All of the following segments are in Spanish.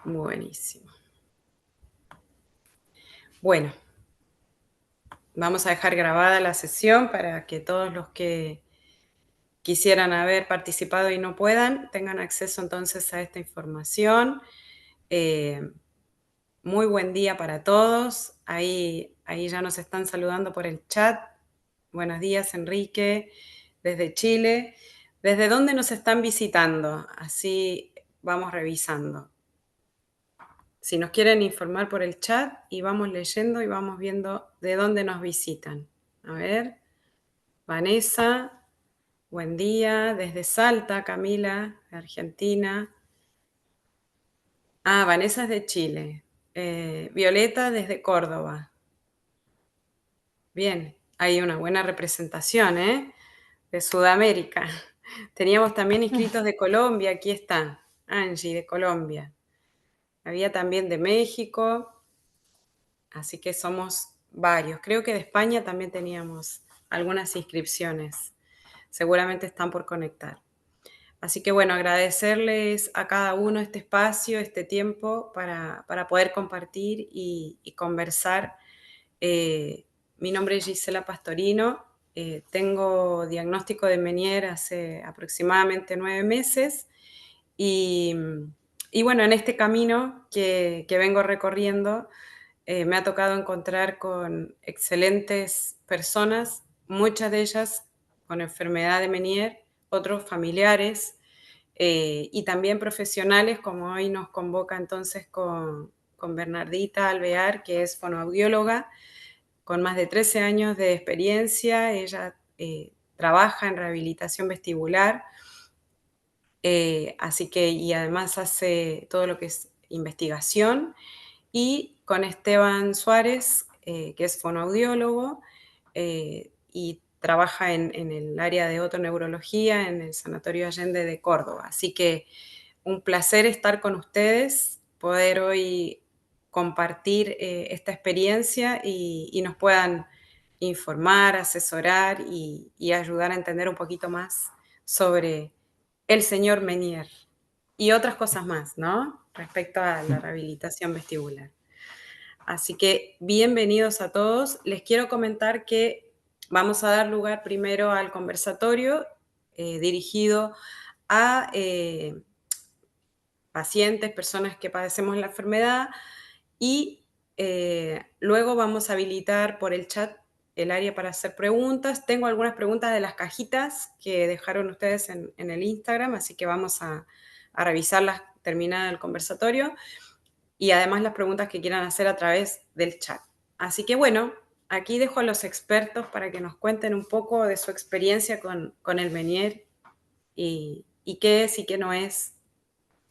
Buenísimo. Bueno, vamos a dejar grabada la sesión para que todos los que quisieran haber participado y no puedan tengan acceso entonces a esta información. Eh, Muy buen día para todos. Ahí ya nos están saludando por el chat. Buenos días, Enrique, desde Chile. ¿Desde dónde nos están visitando? Así vamos revisando. Si nos quieren informar por el chat y vamos leyendo y vamos viendo de dónde nos visitan. A ver, Vanessa, buen día. Desde Salta, Camila, de Argentina. Ah, Vanessa es de Chile. Violeta desde Córdoba. Bien, hay una buena representación, ¿eh? De Sudamérica. Teníamos también inscritos de Colombia, aquí está, Angie de Colombia. Había también de México, así que somos varios. Creo que de España también teníamos algunas inscripciones. Seguramente están por conectar. Así que bueno, agradecerles a cada uno este espacio, este tiempo para poder compartir y conversar. Mi nombre es Gisela Pastorino, tengo diagnóstico de Meniere hace aproximadamente 9 meses y, y bueno, en este camino que vengo recorriendo me ha tocado encontrar con excelentes personas, muchas de ellas con enfermedad de Meniere, otros familiares y también profesionales, como hoy nos convoca entonces con Bernardita Alvear, que es fonoaudióloga, con más de 13 años de experiencia. Ella trabaja en rehabilitación vestibular, así que, y además hace todo lo que es investigación. Y con Esteban Suárez, que es fonoaudiólogo, y trabaja en el área de otoneurología en el Sanatorio Allende de Córdoba. Así que un placer estar con ustedes, poder hoy compartir esta experiencia y nos puedan informar, asesorar y ayudar a entender un poquito más sobre el señor Menier y otras cosas más, ¿no? Respecto a la rehabilitación vestibular. Así que bienvenidos a todos. Les quiero comentar que vamos a dar lugar primero al conversatorio dirigido a pacientes, personas que padecemos la enfermedad y luego vamos a habilitar por el chat el área para hacer preguntas. Tengo algunas preguntas de las cajitas que dejaron ustedes en el Instagram, así que vamos a revisarlas terminada el conversatorio y además las preguntas que quieran hacer a través del chat. Así que bueno, aquí dejo a los expertos para que nos cuenten un poco de su experiencia con el Menier y qué es y qué no es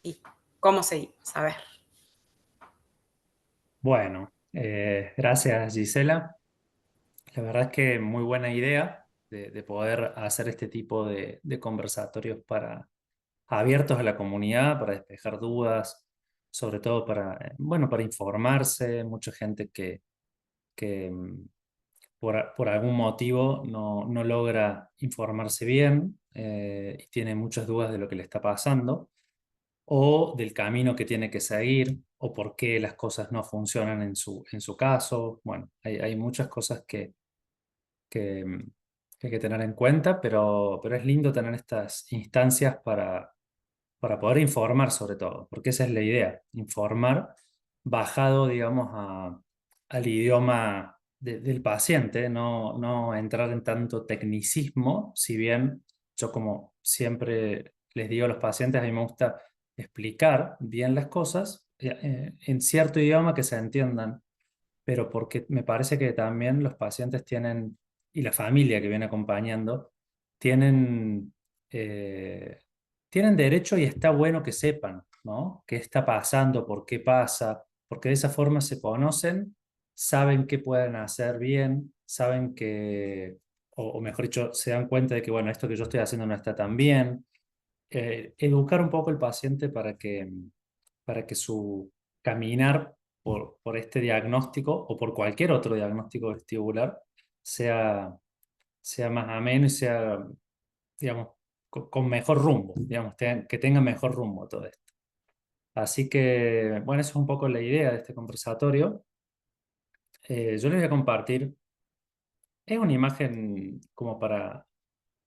y cómo seguimos. A ver. Bueno, gracias Gisela. La verdad es que muy buena idea de poder hacer este tipo de conversatorios abiertos a la comunidad, para despejar dudas, sobre todo bueno, para informarse. Mucha gente que por algún motivo no logra informarse bien y tiene muchas dudas de lo que le está pasando, o del camino que tiene que seguir, o por qué las cosas no funcionan en su caso. Bueno, hay muchas cosas que, que hay que tener en cuenta, pero es lindo tener estas instancias para poder informar sobre todo, porque esa es la idea, informar bajado, digamos, al idioma del paciente, no entrar en tanto tecnicismo. Si bien yo, como siempre les digo a los pacientes, a mí me gusta explicar bien las cosas en cierto idioma que se entiendan, pero porque me parece que también los pacientes tienen, y la familia que viene acompañando, tienen, eh, tienen derecho, y está bueno que sepan, ¿no? ¿Qué está pasando? ¿Por qué pasa? Porque de esa forma se conocen, saben qué pueden hacer bien, saben que, o mejor dicho, se dan cuenta de que, bueno, esto que yo estoy haciendo no está tan bien. Educar un poco al paciente para que su caminar por este diagnóstico, o por cualquier otro diagnóstico vestibular, sea, sea más ameno y sea, digamos, con mejor rumbo, digamos, que tenga mejor rumbo todo esto. Así que, bueno, esa es un poco la idea de este conversatorio. Yo les voy a compartir, es una imagen como para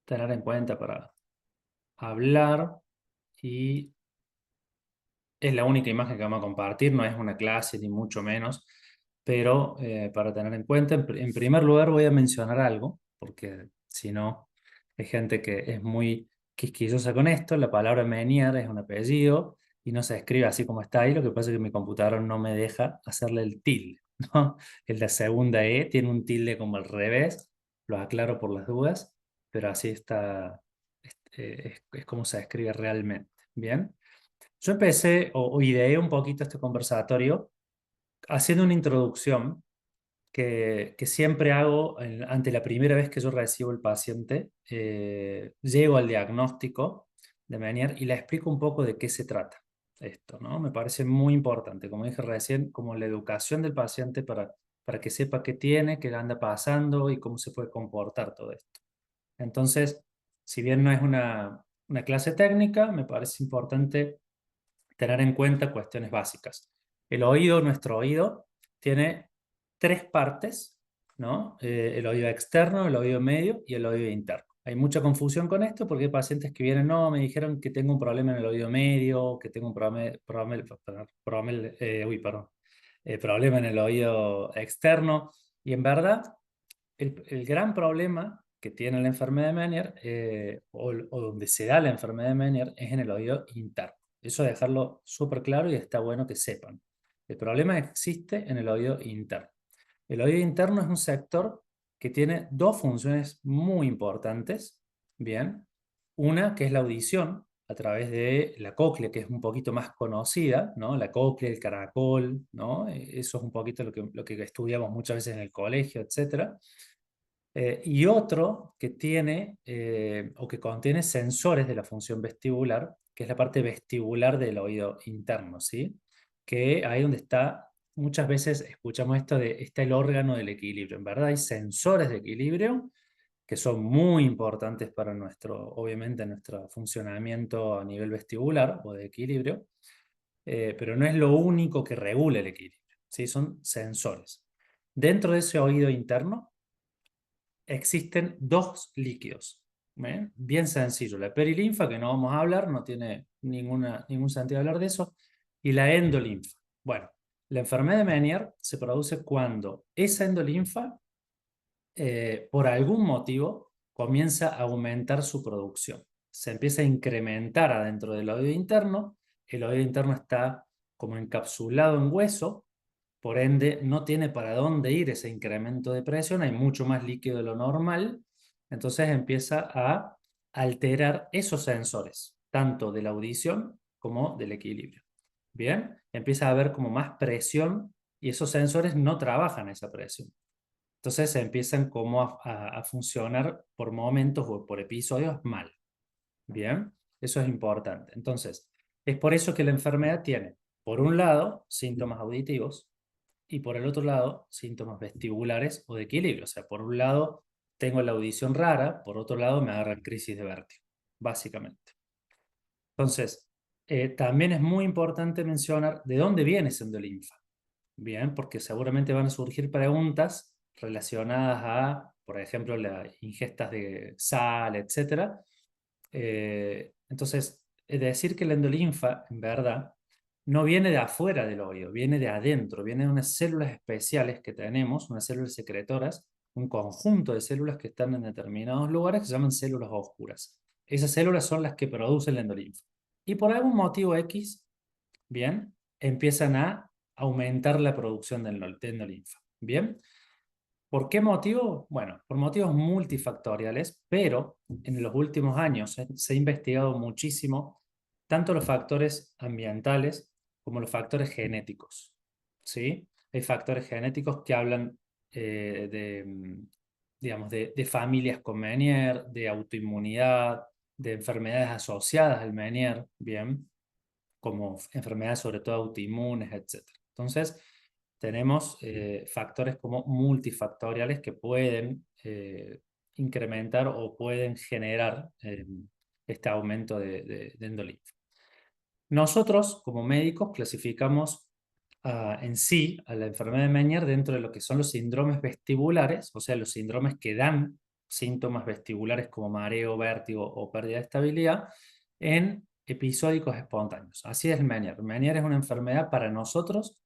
tener en cuenta, para hablar, y es la única imagen que vamos a compartir, no es una clase ni mucho menos, pero para tener en cuenta, en primer lugar voy a mencionar algo, porque si no, hay gente que es muy quisquillosa con esto. La palabra Menier es un apellido y no se escribe así como está ahí. Lo que pasa es que mi computadora no me deja hacerle el tilde, ¿no? El de segunda E tiene un tilde como al revés, lo aclaro por las dudas, pero así está, es como se escribe realmente. Bien. Yo empecé o ideé un poquito este conversatorio haciendo una introducción que siempre hago ante la primera vez que yo recibo el paciente. Llego al diagnóstico de Meniere y le explico un poco de qué se trata esto, ¿no? Me parece muy importante, como dije recién, como la educación del paciente para que sepa qué tiene, qué le anda pasando y cómo se puede comportar todo esto. Entonces, si bien no es una clase técnica, me parece importante tener en cuenta cuestiones básicas. El oído, nuestro oído, tiene tres partes, ¿no? El oído externo, el oído medio y el oído interno. Hay mucha confusión con esto porque hay pacientes que vienen, no, me dijeron que tengo un problema en el oído medio, que tengo un problema en el oído externo. Y en verdad, el gran problema que tiene la enfermedad de Meniere, o donde se da la enfermedad de Meniere, es en el oído interno. Eso dejarlo súper claro y está bueno que sepan. El problema existe en el oído interno. El oído interno es un sector que tiene dos funciones muy importantes. Bien, una que es la audición a través de la cóclea, que es un poquito más conocida, ¿no? La cóclea, el caracol, ¿no? Eso es un poquito lo que estudiamos muchas veces en el colegio, etcétera. Y otro que tiene o que contiene sensores de la función vestibular, que es la parte vestibular del oído interno, ¿sí? Que ahí donde está, muchas veces escuchamos esto de, está el órgano del equilibrio. En verdad hay sensores de equilibrio que son muy importantes para nuestro, obviamente, nuestro funcionamiento a nivel vestibular o de equilibrio, pero no es lo único que regula el equilibrio, ¿sí? Son sensores. Dentro de ese oído interno existen dos líquidos. ¿Bien? Bien sencillo. La perilinfa, que no vamos a hablar, no tiene ningún sentido hablar de eso, y la endolinfa. Bueno, la enfermedad de Meniere se produce cuando esa endolinfa, por algún motivo, comienza a aumentar su producción. Se empieza a incrementar adentro del oído interno. El oído interno está como encapsulado en hueso, por ende, no tiene para dónde ir ese incremento de presión, hay mucho más líquido de lo normal, entonces empieza a alterar esos sensores, tanto de la audición como del equilibrio. Bien, empieza a haber como más presión y esos sensores no trabajan a esa presión. Entonces se empiezan como a funcionar por momentos o por episodios mal. Bien, eso es importante. Entonces, es por eso que la enfermedad tiene, por un lado, síntomas auditivos, y por el otro lado, síntomas vestibulares o de equilibrio. O sea, por un lado tengo la audición rara, por otro lado me agarra crisis de vértigo, básicamente. Entonces, también es muy importante mencionar de dónde viene esa endolinfa. Bien, porque seguramente van a surgir preguntas relacionadas a, por ejemplo, las ingestas de sal, etcétera. Entonces, es decir que la endolinfa, en verdad, no viene de afuera del oído, viene de adentro, viene de unas células especiales que tenemos, unas células secretoras, un conjunto de células que están en determinados lugares que se llaman células oscuras. Esas células son las que producen la endolinfa. Y por algún motivo X, bien, empiezan a aumentar la producción de endolinfa. Bien, ¿por qué motivo? Bueno, por motivos multifactoriales, pero en los últimos años se ha investigado muchísimo tanto los factores ambientales como los factores genéticos. ¿Sí? Hay factores genéticos que hablan digamos, de familias con Meniere, de autoinmunidad, de enfermedades asociadas al Meniere, bien, como enfermedades sobre todo autoinmunes, etcétera. Entonces, tenemos factores como multifactoriales que pueden incrementar o pueden generar este aumento de endolinfa. Nosotros, como médicos, clasificamos en sí a la enfermedad de Meniere dentro de lo que son los síndromes vestibulares, o sea, los síndromes que dan síntomas vestibulares como mareo, vértigo o pérdida de estabilidad, en episódicos espontáneos. Así es el Meniere. El Meniere es una enfermedad para nosotros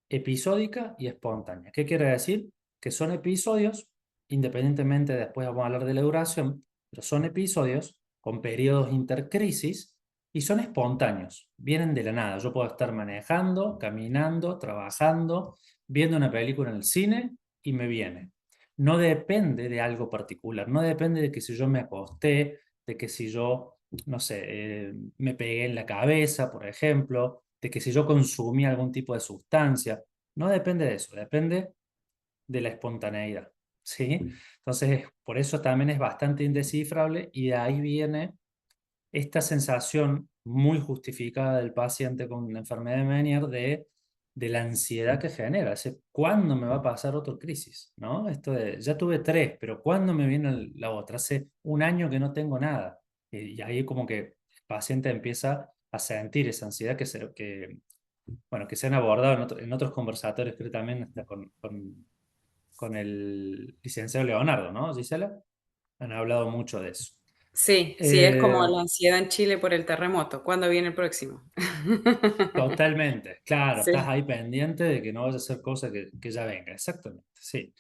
episódica y espontánea. ¿Qué quiere decir? Que son episodios, independientemente, después vamos a hablar de la duración, pero son episodios con periodos intercrisis y son espontáneos, vienen de la nada. Yo puedo estar manejando, caminando, trabajando, viendo una película en el cine y me viene. No depende de algo particular, no depende de que si yo me acosté, de que si yo, no sé, me pegué en la cabeza, por ejemplo, de que si yo consumí algún tipo de sustancia. No depende de eso, depende de la espontaneidad, ¿sí? Entonces, por eso también es bastante indescifrable y de ahí viene esta sensación muy justificada del paciente con la enfermedad de Meniere de la ansiedad que genera. Es decir, ¿cuándo me va a pasar otra crisis? ¿No? Esto de, ya tuve tres, pero ¿cuándo me viene la otra? Hace un año que no tengo nada. Y ahí como que el paciente empieza a sentir esa ansiedad bueno, que se han abordado en otros conversatorios, creo también hasta con el licenciado Leonardo, ¿no, Gisela? Han hablado mucho de eso. Sí, sí, es como Eh, la ansiedad en Chile por el terremoto. ¿Cuándo viene el próximo? Totalmente, claro, estás Sí, ahí pendiente de que no vaya a ser cosa que ya venga, exactamente, sí.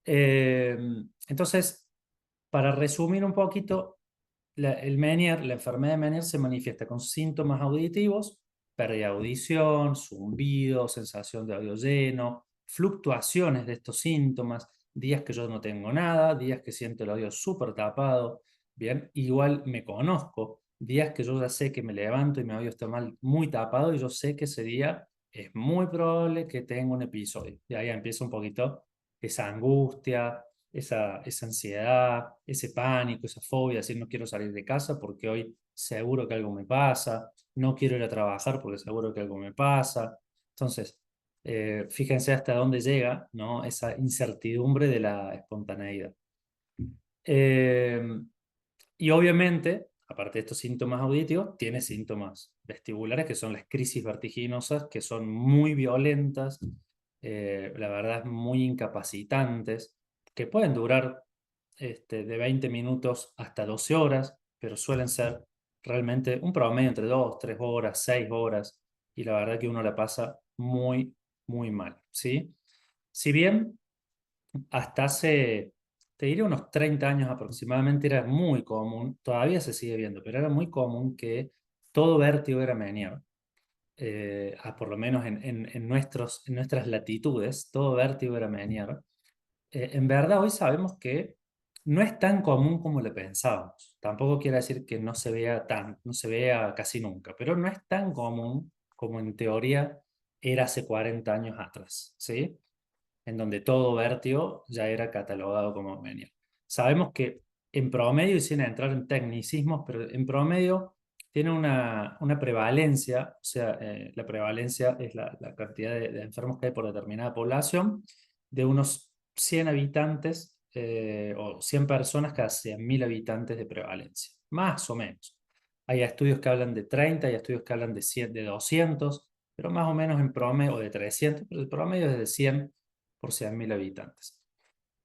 Entonces, para resumir un poquito, el Meniere, la enfermedad de Meniere se manifiesta con síntomas auditivos, pérdida de audición, zumbido, sensación de oído lleno, fluctuaciones de estos síntomas, días que yo no tengo nada, días que siento el oído súper tapado, bien, igual me conozco, días que yo ya sé que me levanto y mi oído está mal, muy tapado y yo sé que ese día es muy probable que tenga un episodio. Y ahí empieza un poquito esa angustia, esa ansiedad, ese pánico, esa fobia, decir no quiero salir de casa porque hoy seguro que algo me pasa, no quiero ir a trabajar porque seguro que algo me pasa. Entonces, fíjense hasta dónde llega, ¿no? Esa incertidumbre de la espontaneidad. Eh, y obviamente, aparte de estos síntomas auditivos, tiene síntomas vestibulares que son las crisis vertiginosas, que son muy violentas, la verdad, muy incapacitantes, que pueden durar de 20 minutos hasta 12 horas, pero suelen ser realmente un promedio entre 2 3 horas, 6 horas, y la verdad que uno la pasa muy, muy mal, ¿sí? Si bien hasta hace, te diría unos 30 años aproximadamente, era muy común, todavía se sigue viendo, pero era muy común que todo vértigo era meniere. Por lo menos en nuestras latitudes, todo vértigo era meniere. En verdad, hoy sabemos que no es tan común como lo pensábamos. Tampoco quiere decir que no se vea casi nunca, pero no es tan común como en teoría era hace 40 años atrás, ¿sí? En donde todo vértigo ya era catalogado como menial. Sabemos que en promedio, y sin entrar en tecnicismos, pero en promedio tiene una prevalencia, o sea, la prevalencia es la cantidad de enfermos que hay por determinada población, de unos 100 habitantes o 100 personas cada 100.000 habitantes de prevalencia, más o menos. Hay estudios que hablan de 30, hay estudios que hablan de 100, de 200, pero más o menos en promedio, o de 300, pero el promedio es de 100 por 100.000 habitantes.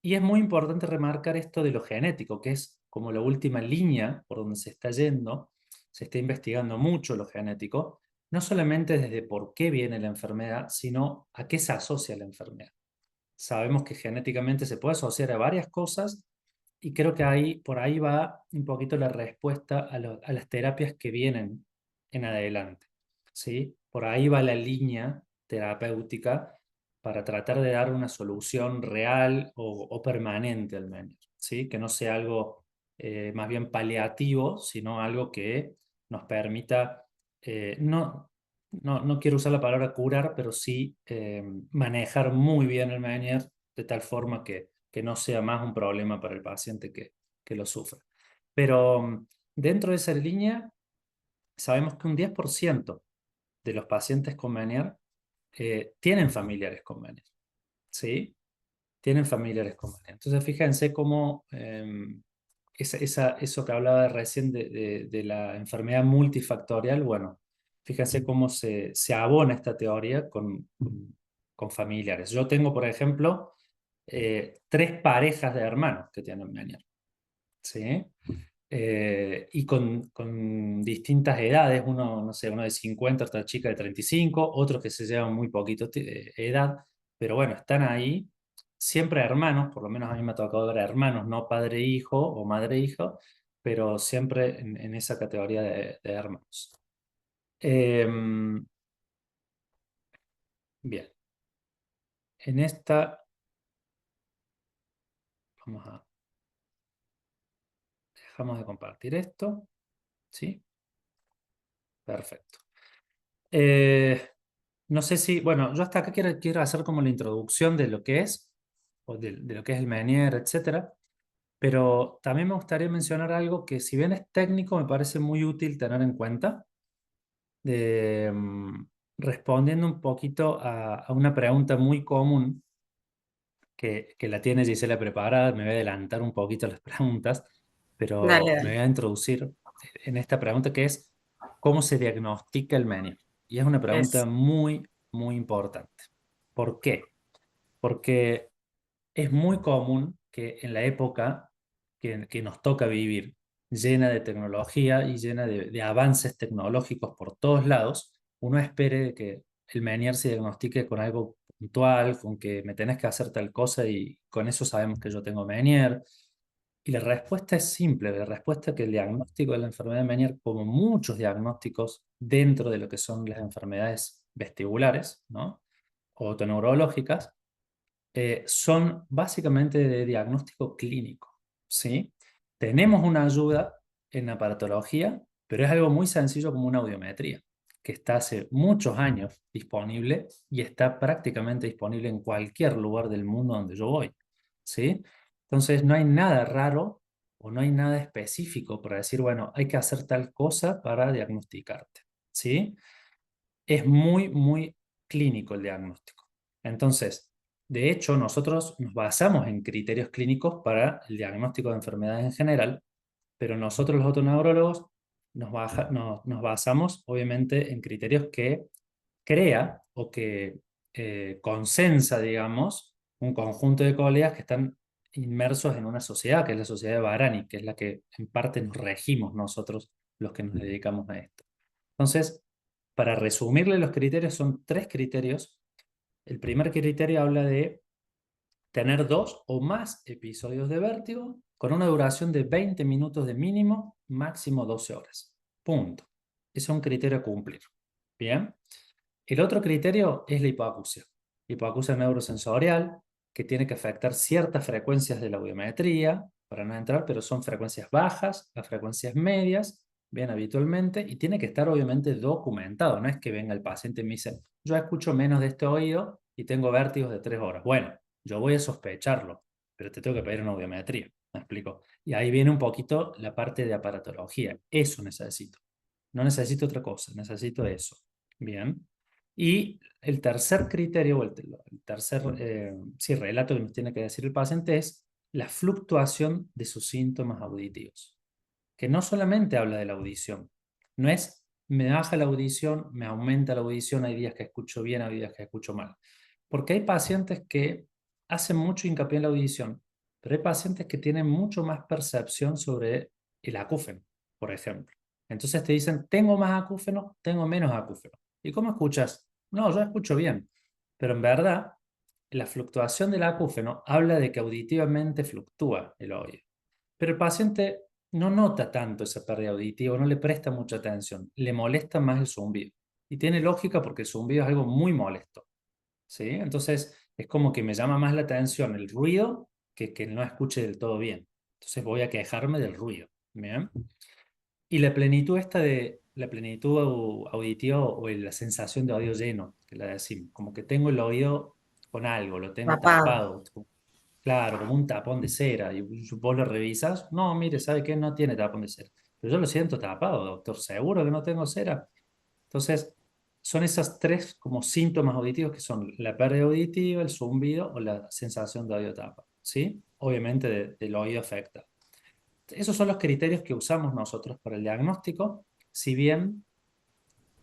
Y es muy importante remarcar esto de lo genético, que es como la última línea por donde se está yendo, se está investigando mucho lo genético, no solamente desde por qué viene la enfermedad, sino a qué se asocia la enfermedad. Sabemos que genéticamente se puede asociar a varias cosas y creo que por ahí va un poquito la respuesta a las terapias que vienen en adelante, ¿sí? Por ahí va la línea terapéutica para tratar de dar una solución real o permanente al menos, ¿sí? Que no sea algo más bien paliativo, sino algo que nos permita, no quiero usar la palabra curar, pero sí manejar muy bien el Meniere de tal forma que no sea más un problema para el paciente que lo sufra. Pero dentro de esa línea, sabemos que un 10% de los pacientes con Meniere tienen familiares con Meniere, ¿sí? Tienen familiares con Meniere. Entonces, fíjense cómo eso que hablaba recién de la enfermedad multifactorial, bueno, Fíjense cómo se abona esta teoría con familiares. Yo tengo, por ejemplo, tres parejas de hermanos que tienen Menier, ¿sí? Y con distintas edades, uno, no sé, uno de 50, otra chica de 35, otros que se llevan muy poquito edad, pero bueno, están ahí, siempre hermanos, por lo menos a mí me ha tocado ver hermanos, no padre-hijo o madre-hijo, pero siempre en esa categoría de hermanos. Bien, en esta, vamos a, dejamos de compartir esto, ¿sí? Perfecto. Eh, no sé si, bueno, yo hasta acá quiero hacer como la introducción de lo que es, o de lo que es el Menier, etcétera, pero también me gustaría mencionar algo que si bien es técnico, me parece muy útil tener en cuenta, de, respondiendo un poquito a una pregunta muy común que la tiene Gisela preparada. Me voy a adelantar un poquito a las preguntas, Dale, pero me voy dale. a introducir en esta pregunta que es, ¿cómo se diagnostica el Menier? Y es una pregunta Es, muy, muy importante. ¿Por qué? Porque es muy común que en la época que nos toca vivir, llena de tecnología y llena de avances tecnológicos por todos lados, uno espere de que el Menier se diagnostique con algo puntual, con que me tenés que hacer tal cosa y con eso sabemos que yo tengo Menier. Y la respuesta es simple, la respuesta es que el diagnóstico de la enfermedad de Menier, como muchos diagnósticos dentro de lo que son las enfermedades vestibulares, ¿no? O otoneurológicas, son básicamente de diagnóstico clínico, ¿sí? Tenemos una ayuda en aparatología, pero es algo muy sencillo como una audiometría, que está hace muchos años disponible y está prácticamente disponible en cualquier lugar del mundo donde yo voy, ¿sí? Entonces no hay nada raro o no hay nada específico para decir, bueno, hay que hacer tal cosa para diagnosticarte, ¿sí? Es muy, muy clínico el diagnóstico. Entonces, de hecho, nosotros nos basamos en criterios clínicos para el diagnóstico de enfermedades en general, pero nosotros los otoneurólogos nos basamos obviamente en criterios que crea o que consensa, digamos, un conjunto de colegas que están inmersos en una sociedad, que es la sociedad de Barani, que es la que en parte nos regimos nosotros los que nos dedicamos a esto. Entonces, para resumirle los criterios, son tres criterios. El primer criterio habla de tener dos o más episodios de vértigo con una duración de 20 minutos de mínimo, máximo 12 horas. Punto. Ese es un criterio a cumplir. Bien. El otro criterio es la hipoacusia. Hipoacusia neurosensorial, que tiene que afectar ciertas frecuencias de la audiometría, para no entrar, pero son frecuencias bajas a frecuencias medias, bien habitualmente, y tiene que estar obviamente documentado. No es que venga el paciente y me dice, yo escucho menos de este oído y tengo vértigos de 3 horas. Bueno, yo voy a sospecharlo, pero te tengo que pedir una audiometría. ¿Me explico? Y ahí viene un poquito la parte de aparatología. Eso necesito. No necesito otra cosa, necesito eso. Bien. Y el tercer criterio, o el tercer sí, relato que nos tiene que decir el paciente es la fluctuación de sus síntomas auditivos, que no solamente habla de la audición, no es me baja la audición, me aumenta la audición, hay días que escucho bien, hay días que escucho mal, porque hay pacientes que hacen mucho hincapié en la audición, pero hay pacientes que tienen mucho más percepción sobre el acúfeno, por ejemplo. Entonces te dicen, tengo más acúfeno, tengo menos acúfeno. ¿Y cómo escuchas? No, yo escucho bien, pero en verdad la fluctuación del acúfeno habla de que auditivamente fluctúa el oído. Pero el paciente no nota tanto esa pérdida auditiva, no le presta mucha atención, le molesta más el zumbido. Y tiene lógica porque el zumbido es algo muy molesto, ¿sí? Entonces es como que me llama más la atención el ruido que no escuche del todo bien. Entonces voy a quejarme del ruido, ¿bien? Y la plenitud esta de la plenitud auditiva o la sensación de oído lleno, que la decimos, como que tengo el oído con algo, lo tengo tapado. tapado, claro, como un tapón de cera, y vos lo revisas, no, mire, ¿sabe qué? No tiene tapón de cera. Pero yo lo siento tapado, doctor, ¿seguro que no tengo cera? Entonces, son esas tres como síntomas auditivos que son la pérdida auditiva, el zumbido o la sensación de oído tapa, ¿sí? Obviamente del oído afecta. Esos son los criterios que usamos nosotros para el diagnóstico, si bien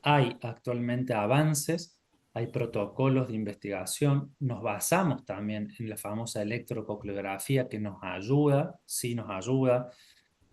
Hay actualmente avances, hay protocolos de investigación, nos basamos también en la famosa electrococriografía que nos ayuda, sí nos ayuda,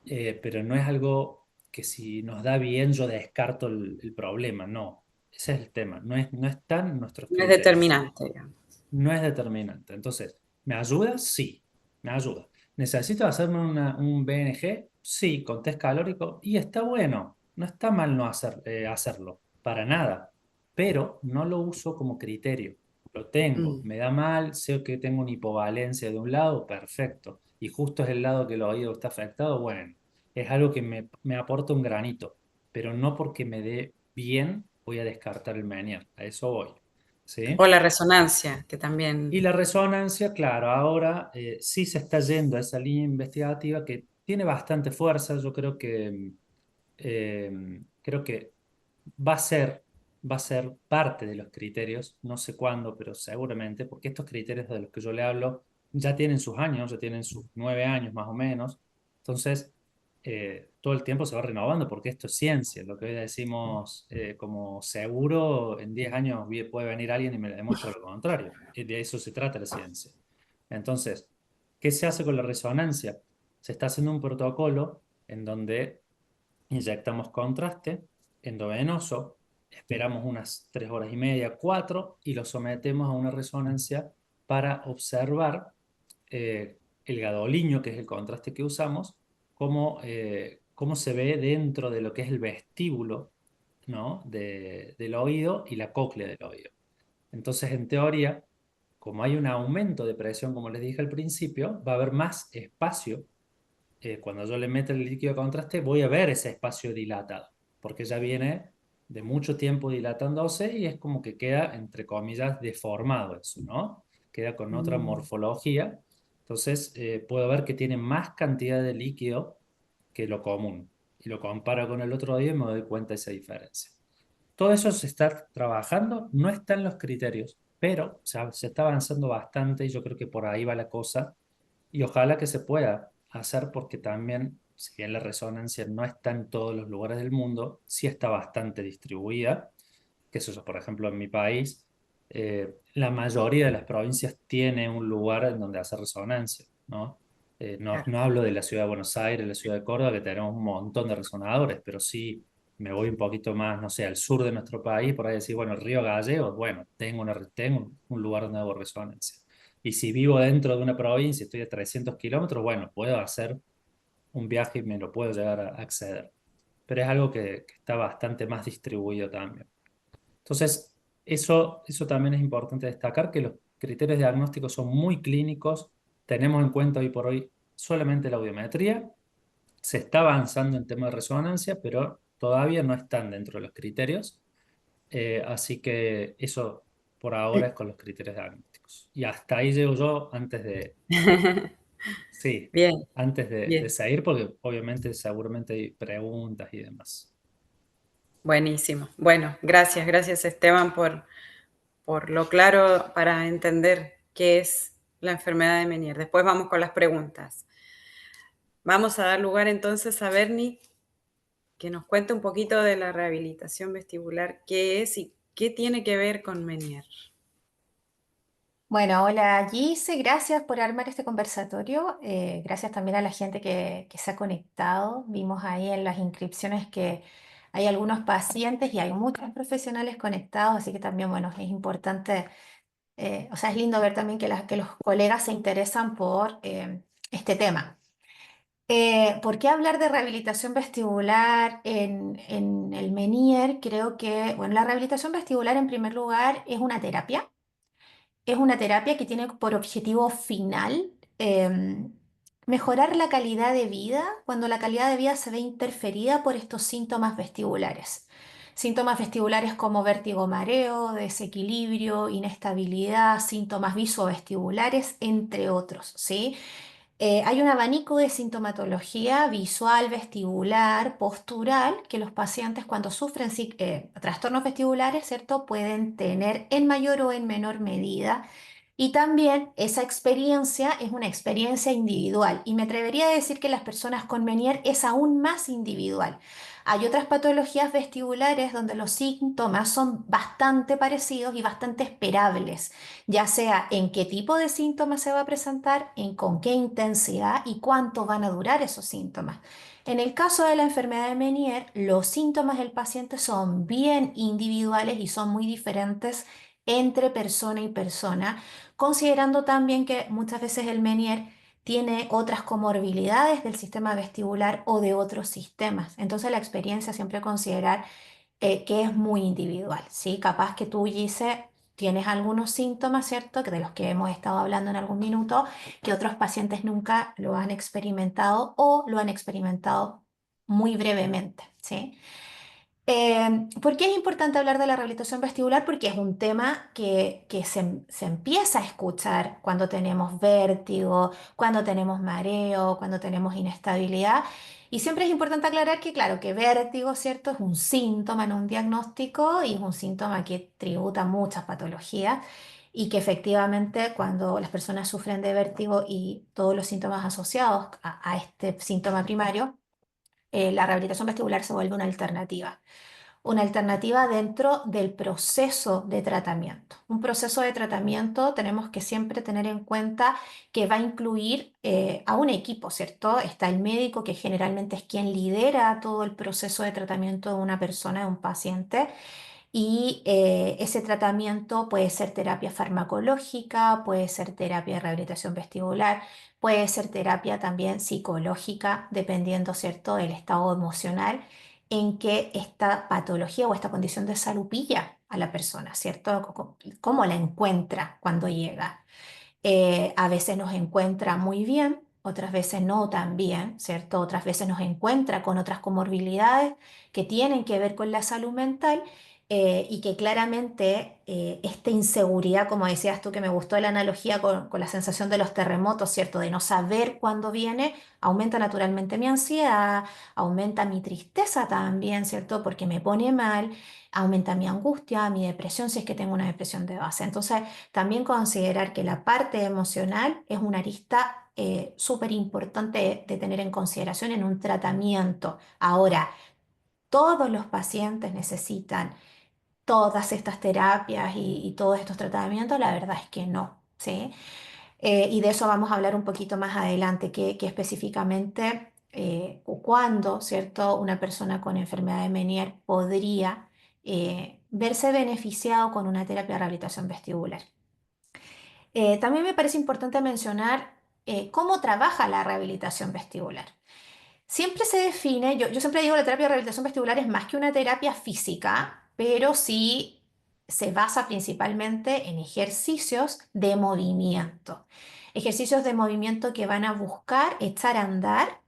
pero no es algo que si nos da bien yo descarto el problema, no, ese es el tema, no están nuestros No es criterios, determinante, digamos. no es determinante. Entonces, ¿me ayuda? Sí, me ayuda. ¿Necesito hacerme un BNG? Sí, con test calórico. Y está bueno, no está mal no hacerlo, para nada. Pero no lo uso como criterio. Lo tengo, Mm. me da mal, sé que tengo una hipovalencia de un lado, perfecto. Y justo es el lado que el oído está afectado, bueno, es algo que me aporta un granito. Pero no porque me dé bien, voy a descartar el Menier. A eso voy. O ¿Sí? la resonancia, que Y también. la resonancia, claro, ahora sí se está yendo a esa línea investigativa que tiene bastante fuerza. Yo creo que va a ser, va a ser parte de los criterios, no sé cuándo, pero seguramente, porque estos criterios de los que yo le hablo ya tienen sus años, ya tienen sus 9 años más o menos. Entonces, todo el tiempo se va renovando porque esto es ciencia. Lo que hoy decimos como seguro, en 10 años puede venir alguien y me demuestra lo contrario. Y de eso se trata la ciencia. Entonces, ¿qué se hace con la resonancia? Se está haciendo un protocolo en donde inyectamos contraste endovenoso, esperamos unas 3 horas y media, 4, y lo sometemos a una resonancia para observar el gadoliño, que es el contraste que usamos, cómo se ve dentro de lo que es el vestíbulo, ¿no? Del oído y la cóclea del oído. Entonces, en teoría, como hay un aumento de presión, como les dije al principio, va a haber más espacio cuando yo le meto el líquido de contraste, voy a ver ese espacio dilatado, porque ya viene de mucho tiempo dilatándose y es como que queda, entre comillas, deformado eso, ¿no? Queda con otra Mm. morfología. Entonces, puedo ver que tiene más cantidad de líquido que lo común. Y lo comparo con el otro día y me doy cuenta de esa diferencia. Todo eso se está trabajando, no están los criterios, pero se está avanzando bastante y yo creo que por ahí va la cosa y ojalá que se pueda hacer porque también, si bien la resonancia no está en todos los lugares del mundo, sí está bastante distribuida. Que eso, por ejemplo, en mi país, la mayoría de las provincias tiene un lugar en donde hacer resonancia, ¿no? Claro. No hablo de la ciudad de Buenos Aires, la ciudad de Córdoba, que tenemos un montón de resonadores, pero sí me voy un poquito más, no sé, al sur de nuestro país, por ahí decir, bueno, el Río Gallegos, bueno, tengo un lugar donde hago resonancia. Y si vivo dentro de una provincia, estoy a 300 kilómetros, bueno, puedo hacer un viaje y me lo puedo llegar a acceder. Pero es algo que está bastante más distribuido también. Entonces, eso también es importante destacar, que los criterios diagnósticos son muy clínicos. Tenemos en cuenta hoy por hoy solamente la audiometría. Se está avanzando en temas de resonancia, pero todavía no están dentro de los criterios. Así que eso por ahora es con los criterios diagnósticos. Y hasta ahí llego yo sí, Bien, antes de bien. seguir, porque obviamente seguramente hay preguntas y demás. Buenísimo. Bueno, gracias, gracias Esteban por lo claro para entender qué es la enfermedad de Meniere. Después vamos con las preguntas. Vamos a dar lugar entonces a Bernie, que nos cuente un poquito de la rehabilitación vestibular, qué es y qué tiene que ver con Meniere. Bueno, hola Gise, gracias por armar este conversatorio. Gracias también a la gente que se ha conectado. Vimos ahí en las inscripciones que hay algunos pacientes y hay muchos profesionales conectados, así que también, bueno, es importante, o sea, es lindo ver también que los colegas se interesan por este tema. ¿Por qué hablar de rehabilitación vestibular en el Menier? Creo que, bueno, la rehabilitación vestibular en primer lugar es una terapia. Es una terapia que tiene por objetivo final mejorar la calidad de vida cuando la calidad de vida se ve interferida por estos síntomas vestibulares. Síntomas vestibulares como vértigo, mareo, desequilibrio, inestabilidad, síntomas visovestibulares, entre otros, ¿sí? Hay un abanico de sintomatología visual, vestibular, postural, que los pacientes cuando sufren trastornos vestibulares, ¿cierto? Pueden tener en mayor o en menor medida. Y también esa experiencia es una experiencia individual y me atrevería a decir que las personas con Meniere es aún más individual. Hay otras patologías vestibulares donde los síntomas son bastante parecidos y bastante esperables, ya sea en qué tipo de síntomas se va a presentar, en con qué intensidad y cuánto van a durar esos síntomas. En el caso de la enfermedad de Meniere, los síntomas del paciente son bien individuales y son muy diferentes entre persona y persona, considerando también que muchas veces el Meniere tiene otras comorbilidades del sistema vestibular o de otros sistemas. Entonces la experiencia siempre considerar que es muy individual, ¿sí? Capaz que tú, Gise, tienes algunos síntomas, ¿cierto? Que de los que hemos estado hablando en algún minuto, que otros pacientes nunca lo han experimentado o lo han experimentado muy brevemente, ¿sí? ¿Por qué es importante hablar de la rehabilitación vestibular? Porque es un tema que se empieza a escuchar cuando tenemos vértigo, cuando tenemos mareo, cuando tenemos inestabilidad. Y siempre es importante aclarar que, claro, que vértigo, ¿cierto? Es un síntoma, no un diagnóstico, y es un síntoma que tributa a muchas patologías. Y que efectivamente cuando las personas sufren de vértigo y todos los síntomas asociados a este síntoma primario, la rehabilitación vestibular se vuelve una alternativa dentro del proceso de tratamiento. Un proceso de tratamiento tenemos que siempre tener en cuenta que va a incluir a un equipo, ¿cierto? Está el médico, que generalmente es quien lidera todo el proceso de tratamiento de una persona, de un paciente. Y ese tratamiento puede ser terapia farmacológica, puede ser terapia de rehabilitación vestibular, puede ser terapia también psicológica, dependiendo, ¿cierto?, del estado emocional en que esta patología o esta condición de salud pilla a la persona, ¿cierto? ¿Cómo la encuentra cuando llega? A veces nos encuentra muy bien, otras veces no tan bien, ¿cierto? Otras veces nos encuentra con otras comorbilidades que tienen que ver con la salud mental, y que claramente esta inseguridad, como decías tú, que me gustó la analogía con la sensación de los terremotos, ¿cierto? De no saber cuándo viene, aumenta naturalmente mi ansiedad, aumenta mi tristeza también, ¿cierto? Porque me pone mal, aumenta mi angustia, mi depresión, si es que tengo una depresión de base. Entonces, también considerar que la parte emocional es una arista súper importante de tener en consideración en un tratamiento. Ahora, todos los pacientes necesitan todas estas terapias y todos estos tratamientos, la verdad es que no, ¿sí? Y de eso vamos a hablar un poquito más adelante, que específicamente cuándo, ¿cierto?, una persona con enfermedad de Meniere podría verse beneficiado con una terapia de rehabilitación vestibular. También me parece importante mencionar cómo trabaja la rehabilitación vestibular. Siempre se define, yo siempre digo, la terapia de rehabilitación vestibular es más que una terapia física, pero sí se basa principalmente en ejercicios de movimiento. Ejercicios de movimiento que van a buscar echar a andar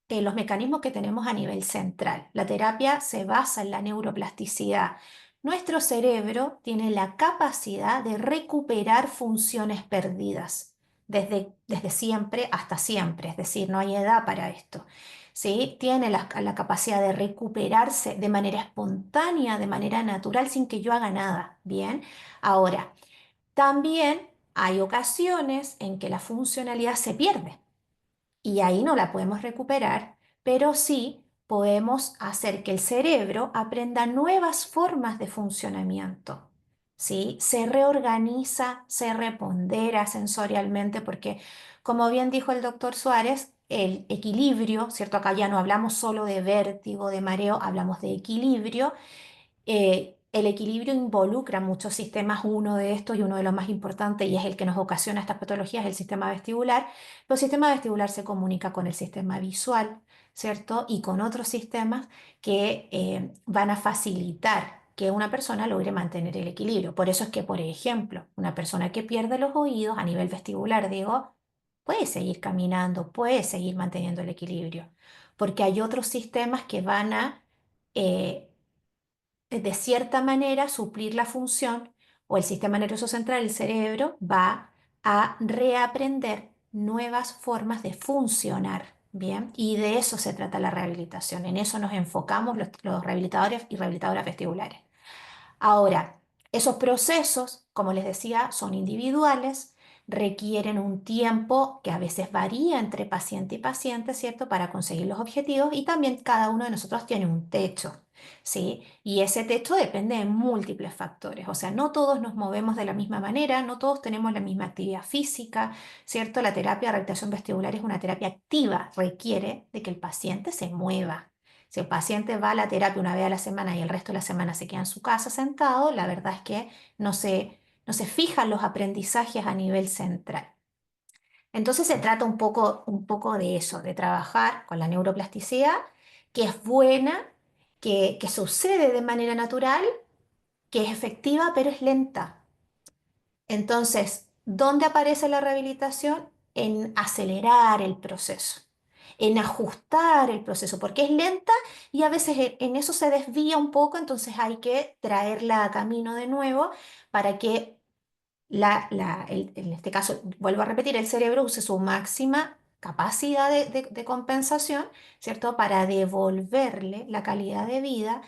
los mecanismos que tenemos a nivel central. La terapia se basa en la neuroplasticidad. Nuestro cerebro tiene la capacidad de recuperar funciones perdidas desde siempre hasta siempre, es decir, no hay edad para esto. ¿Sí? Tiene la capacidad de recuperarse de manera espontánea, de manera natural, sin que yo haga nada. Bien, ahora, también hay ocasiones en que la funcionalidad se pierde y ahí no la podemos recuperar, pero sí podemos hacer que el cerebro aprenda nuevas formas de funcionamiento. ¿Sí? Se reorganiza, se repondera sensorialmente, porque, como bien dijo el doctor Suárez, el equilibrio, ¿cierto? Acá ya no hablamos solo de vértigo, de mareo, hablamos de equilibrio. El equilibrio involucra muchos sistemas, uno de estos y uno de los más importantes, y es el que nos ocasiona estas patologías, el sistema vestibular. Pero el sistema vestibular se comunica con el sistema visual, ¿cierto? Y con otros sistemas que van a facilitar que una persona logre mantener el equilibrio. Por eso es que, por ejemplo, una persona que pierde los oídos a nivel vestibular, digo, puede seguir caminando, puede seguir manteniendo el equilibrio, porque hay otros sistemas que van a eh, de cierta manera suplir la función, o el sistema nervioso central, el cerebro, va a reaprender nuevas formas de funcionar, ¿bien? Y de eso se trata la rehabilitación, en eso nos enfocamos los rehabilitadores y rehabilitadoras vestibulares. Ahora, esos procesos como les decía, son individuales, requieren un tiempo que a veces varía entre paciente y paciente, ¿cierto? Para conseguir los objetivos y también cada uno de nosotros tiene un techo, ¿sí? Y ese techo depende de múltiples factores, o sea, no todos nos movemos de la misma manera, no todos tenemos la misma actividad física, ¿cierto? La terapia de rehabilitación vestibular es una terapia activa, requiere de que el paciente se mueva. Si el paciente va a la terapia una vez a la semana y el resto de la semana se queda en su casa sentado, la verdad es que no se fijan los aprendizajes a nivel central. Entonces se trata un poco de eso, de trabajar con la neuroplasticidad, que es buena, que sucede de manera natural, que es efectiva, pero es lenta. Entonces, ¿dónde aparece la rehabilitación? En acelerar el proceso, en ajustar el proceso, porque es lenta y a veces en eso se desvía un poco, entonces hay que traerla a camino de nuevo para que en este caso, vuelvo a repetir, el cerebro use su máxima capacidad de compensación, ¿cierto? Para devolverle la calidad de vida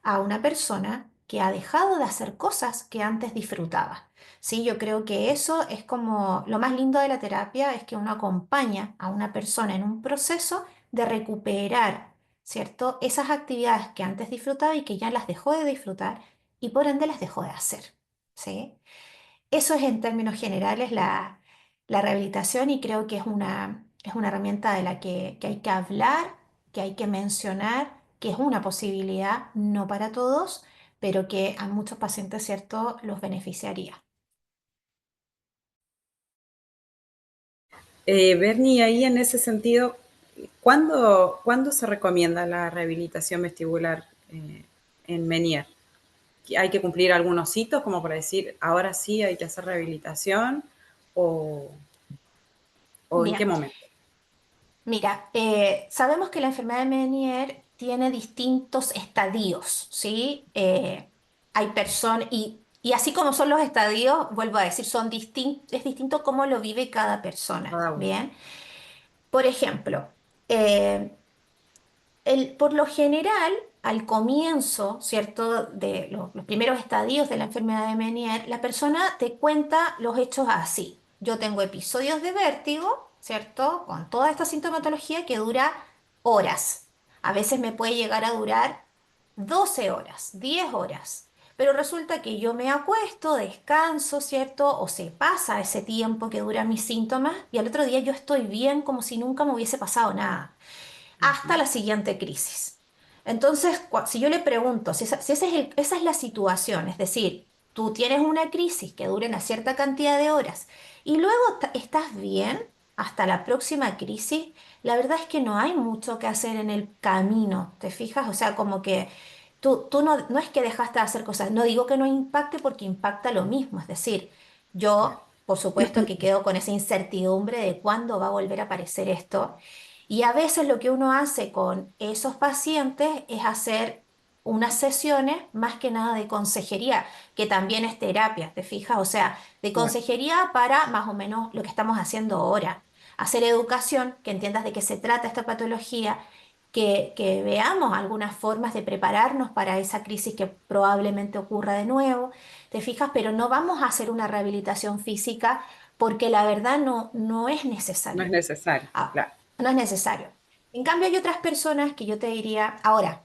a una persona que ha dejado de hacer cosas que antes disfrutaba. Sí, yo creo que eso es como lo más lindo de la terapia, es que uno acompaña a una persona en un proceso de recuperar, ¿cierto? Esas actividades que antes disfrutaba y que ya las dejó de disfrutar y por ende las dejó de hacer, ¿sí? Eso es en términos generales la rehabilitación y creo que es una herramienta de la que hay que hablar, que hay que mencionar, que es una posibilidad, no para todos, pero que a muchos pacientes, ¿cierto?, los beneficiaría. Bernie, ahí en ese sentido, ¿cuándo se recomienda la rehabilitación vestibular en Menier? ¿Hay que cumplir algunos hitos como para decir, ahora sí hay que hacer rehabilitación o, o en qué Bien, momento? mira, sabemos que la enfermedad de Meniere tiene distintos estadios, ¿sí? Hay personas, y así como son los estadios, vuelvo a decir, es distinto cómo lo vive cada persona, Cada uno. ¿bien? Por ejemplo, eh, por lo general, al comienzo, ¿cierto?, de los primeros estadios de la enfermedad de Meniere, la persona te cuenta los hechos así. Yo tengo episodios de vértigo, ¿cierto?, con toda esta sintomatología que dura horas. A veces me puede llegar a durar 12 horas, 10 horas. Pero resulta que yo me acuesto, descanso, ¿cierto? O se pasa ese tiempo que duran mis síntomas y al otro día yo estoy bien como si nunca me hubiese pasado nada hasta Ujú. la siguiente crisis. Entonces, si yo le pregunto, si esa es la situación, es decir, tú tienes una crisis que dure una cierta cantidad de horas y luego estás bien hasta la próxima crisis, la verdad es que no hay mucho que hacer en el camino, ¿te fijas? O sea, como que tú no es que dejaste de hacer cosas, no digo que no impacte porque impacta lo mismo, es decir, Claro. yo, por supuesto que quedo con esa incertidumbre de cuándo va a volver a aparecer esto. Y a veces lo que uno hace con esos pacientes es hacer unas sesiones más que nada de consejería, que también es terapia, ¿te fijas? O sea, de Claro. consejería para más o menos lo que estamos haciendo ahora. Hacer educación, que entiendas de qué se trata esta patología, que veamos algunas formas de prepararnos para esa crisis que probablemente ocurra de nuevo, ¿te fijas? Pero no vamos a hacer una rehabilitación física porque la verdad no es No es necesario. necesario, Ah, claro. no es necesario. En cambio, hay otras personas que yo te diría, ahora,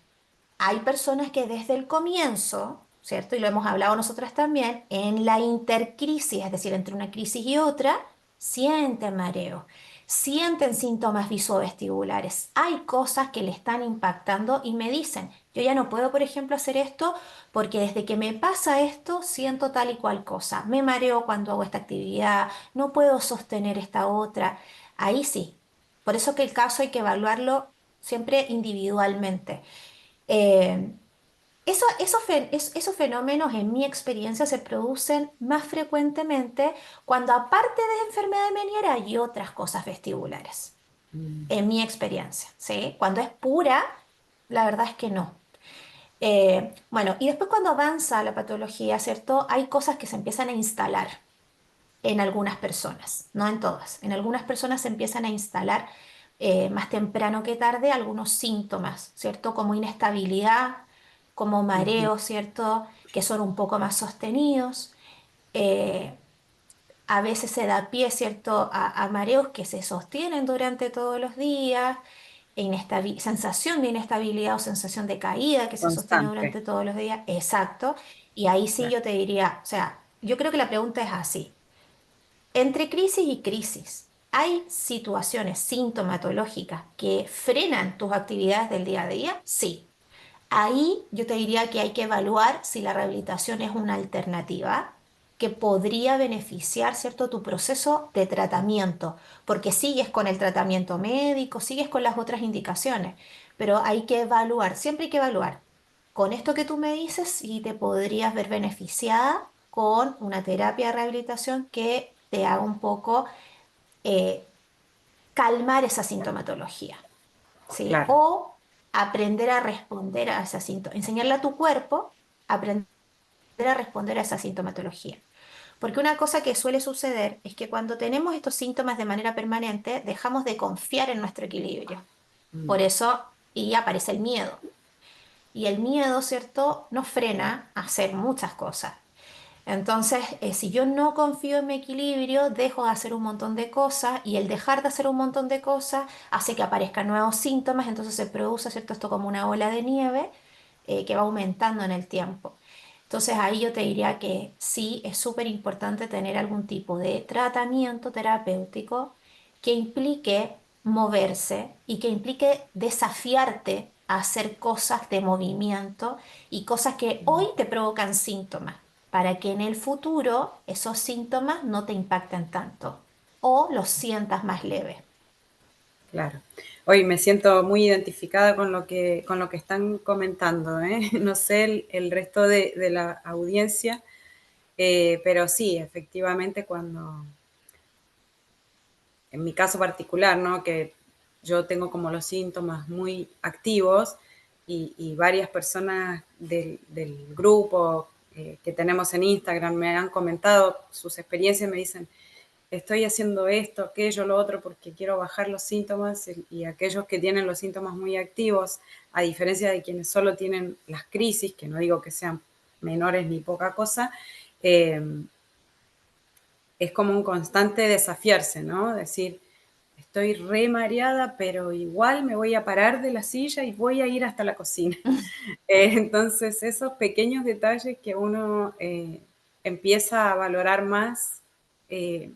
hay personas que desde el comienzo, ¿cierto? Y lo hemos hablado nosotras también, en la intercrisis, es decir, entre una crisis y otra, sienten mareo, sienten síntomas visovestibulares. Hay cosas que le están impactando y me dicen, yo ya no puedo, por ejemplo, hacer esto porque desde que me pasa esto siento tal y cual cosa. Me mareo cuando hago esta actividad, no puedo sostener esta otra. Ahí sí. Por eso que el caso hay que evaluarlo siempre individualmente. Eh, esos fenómenos, en mi experiencia, se producen más frecuentemente cuando, aparte de enfermedad de Meniere, hay otras cosas vestibulares, Mm. en mi experiencia, ¿sí? Cuando es pura, la verdad es que no. Bueno, y después cuando avanza la patología, ¿cierto? Hay cosas que se empiezan a instalar en algunas personas, no en todas. En algunas personas se empiezan a instalar más temprano que tarde algunos síntomas, ¿cierto? Como inestabilidad, como Ujú. mareo, ¿cierto? Que son un poco más sostenidos. Eh, a veces se da pie, ¿cierto?, a mareos que se sostienen durante todos los días, sensación de inestabilidad o sensación de caída que se sostiene Constante. durante todos los días. Exacto. Y ahí sí Claro, yo te diría, o sea, yo creo que la pregunta es así. Entre crisis y crisis, ¿hay situaciones sintomatológicas que frenan tus actividades del día a día? Sí. Ahí yo te diría que hay que evaluar si la rehabilitación es una alternativa que podría beneficiar, ¿cierto?, tu proceso de tratamiento, porque sigues con el tratamiento médico, sigues con las otras indicaciones, pero hay que evaluar, siempre hay que evaluar. Con esto que tú me dices, si te podrías ver beneficiada con una terapia de rehabilitación que te haga un poco eh, calmar esa sintomatología. ¿Sí? claro, O aprender a responder a esa sintomatología, enseñarle a tu cuerpo a aprender a responder a esa sintomatología. Porque una cosa que suele suceder es que cuando tenemos estos síntomas de manera permanente, dejamos de confiar en nuestro equilibrio. mm, Por eso, y aparece el miedo. Y el miedo, ¿cierto?, nos frena a hacer muchas cosas. Entonces, si yo no confío en mi equilibrio, dejo de hacer un montón de cosas y el dejar de hacer un montón de cosas hace que aparezcan nuevos síntomas, entonces se produce, ¿cierto?, esto como una ola de nieve que va aumentando en el tiempo. Entonces ahí yo te diría que sí, es súper importante tener algún tipo de tratamiento terapéutico que implique moverse y que implique desafiarte a hacer cosas de movimiento y cosas que hoy te provocan síntomas para que en el futuro esos síntomas no te impacten tanto o los sientas más leves. claro. Hoy me siento muy identificada con lo que están comentando, ¿eh? No sé el resto de la audiencia, pero sí, efectivamente, cuando, en mi caso particular, ¿no? Que yo tengo como los síntomas muy activos y varias personas del grupo que tenemos en Instagram me han comentado sus experiencias, me dicen, estoy haciendo esto, aquello, lo otro, porque quiero bajar los síntomas y aquellos que tienen los síntomas muy activos, a diferencia de quienes solo tienen las crisis, que no digo que sean menores ni poca cosa, eh, es como un constante desafiarse, ¿no? Decir, estoy re mareada, pero igual me voy a parar de la silla y voy a ir hasta la cocina. Entonces, esos pequeños detalles que uno empieza a valorar más, eh,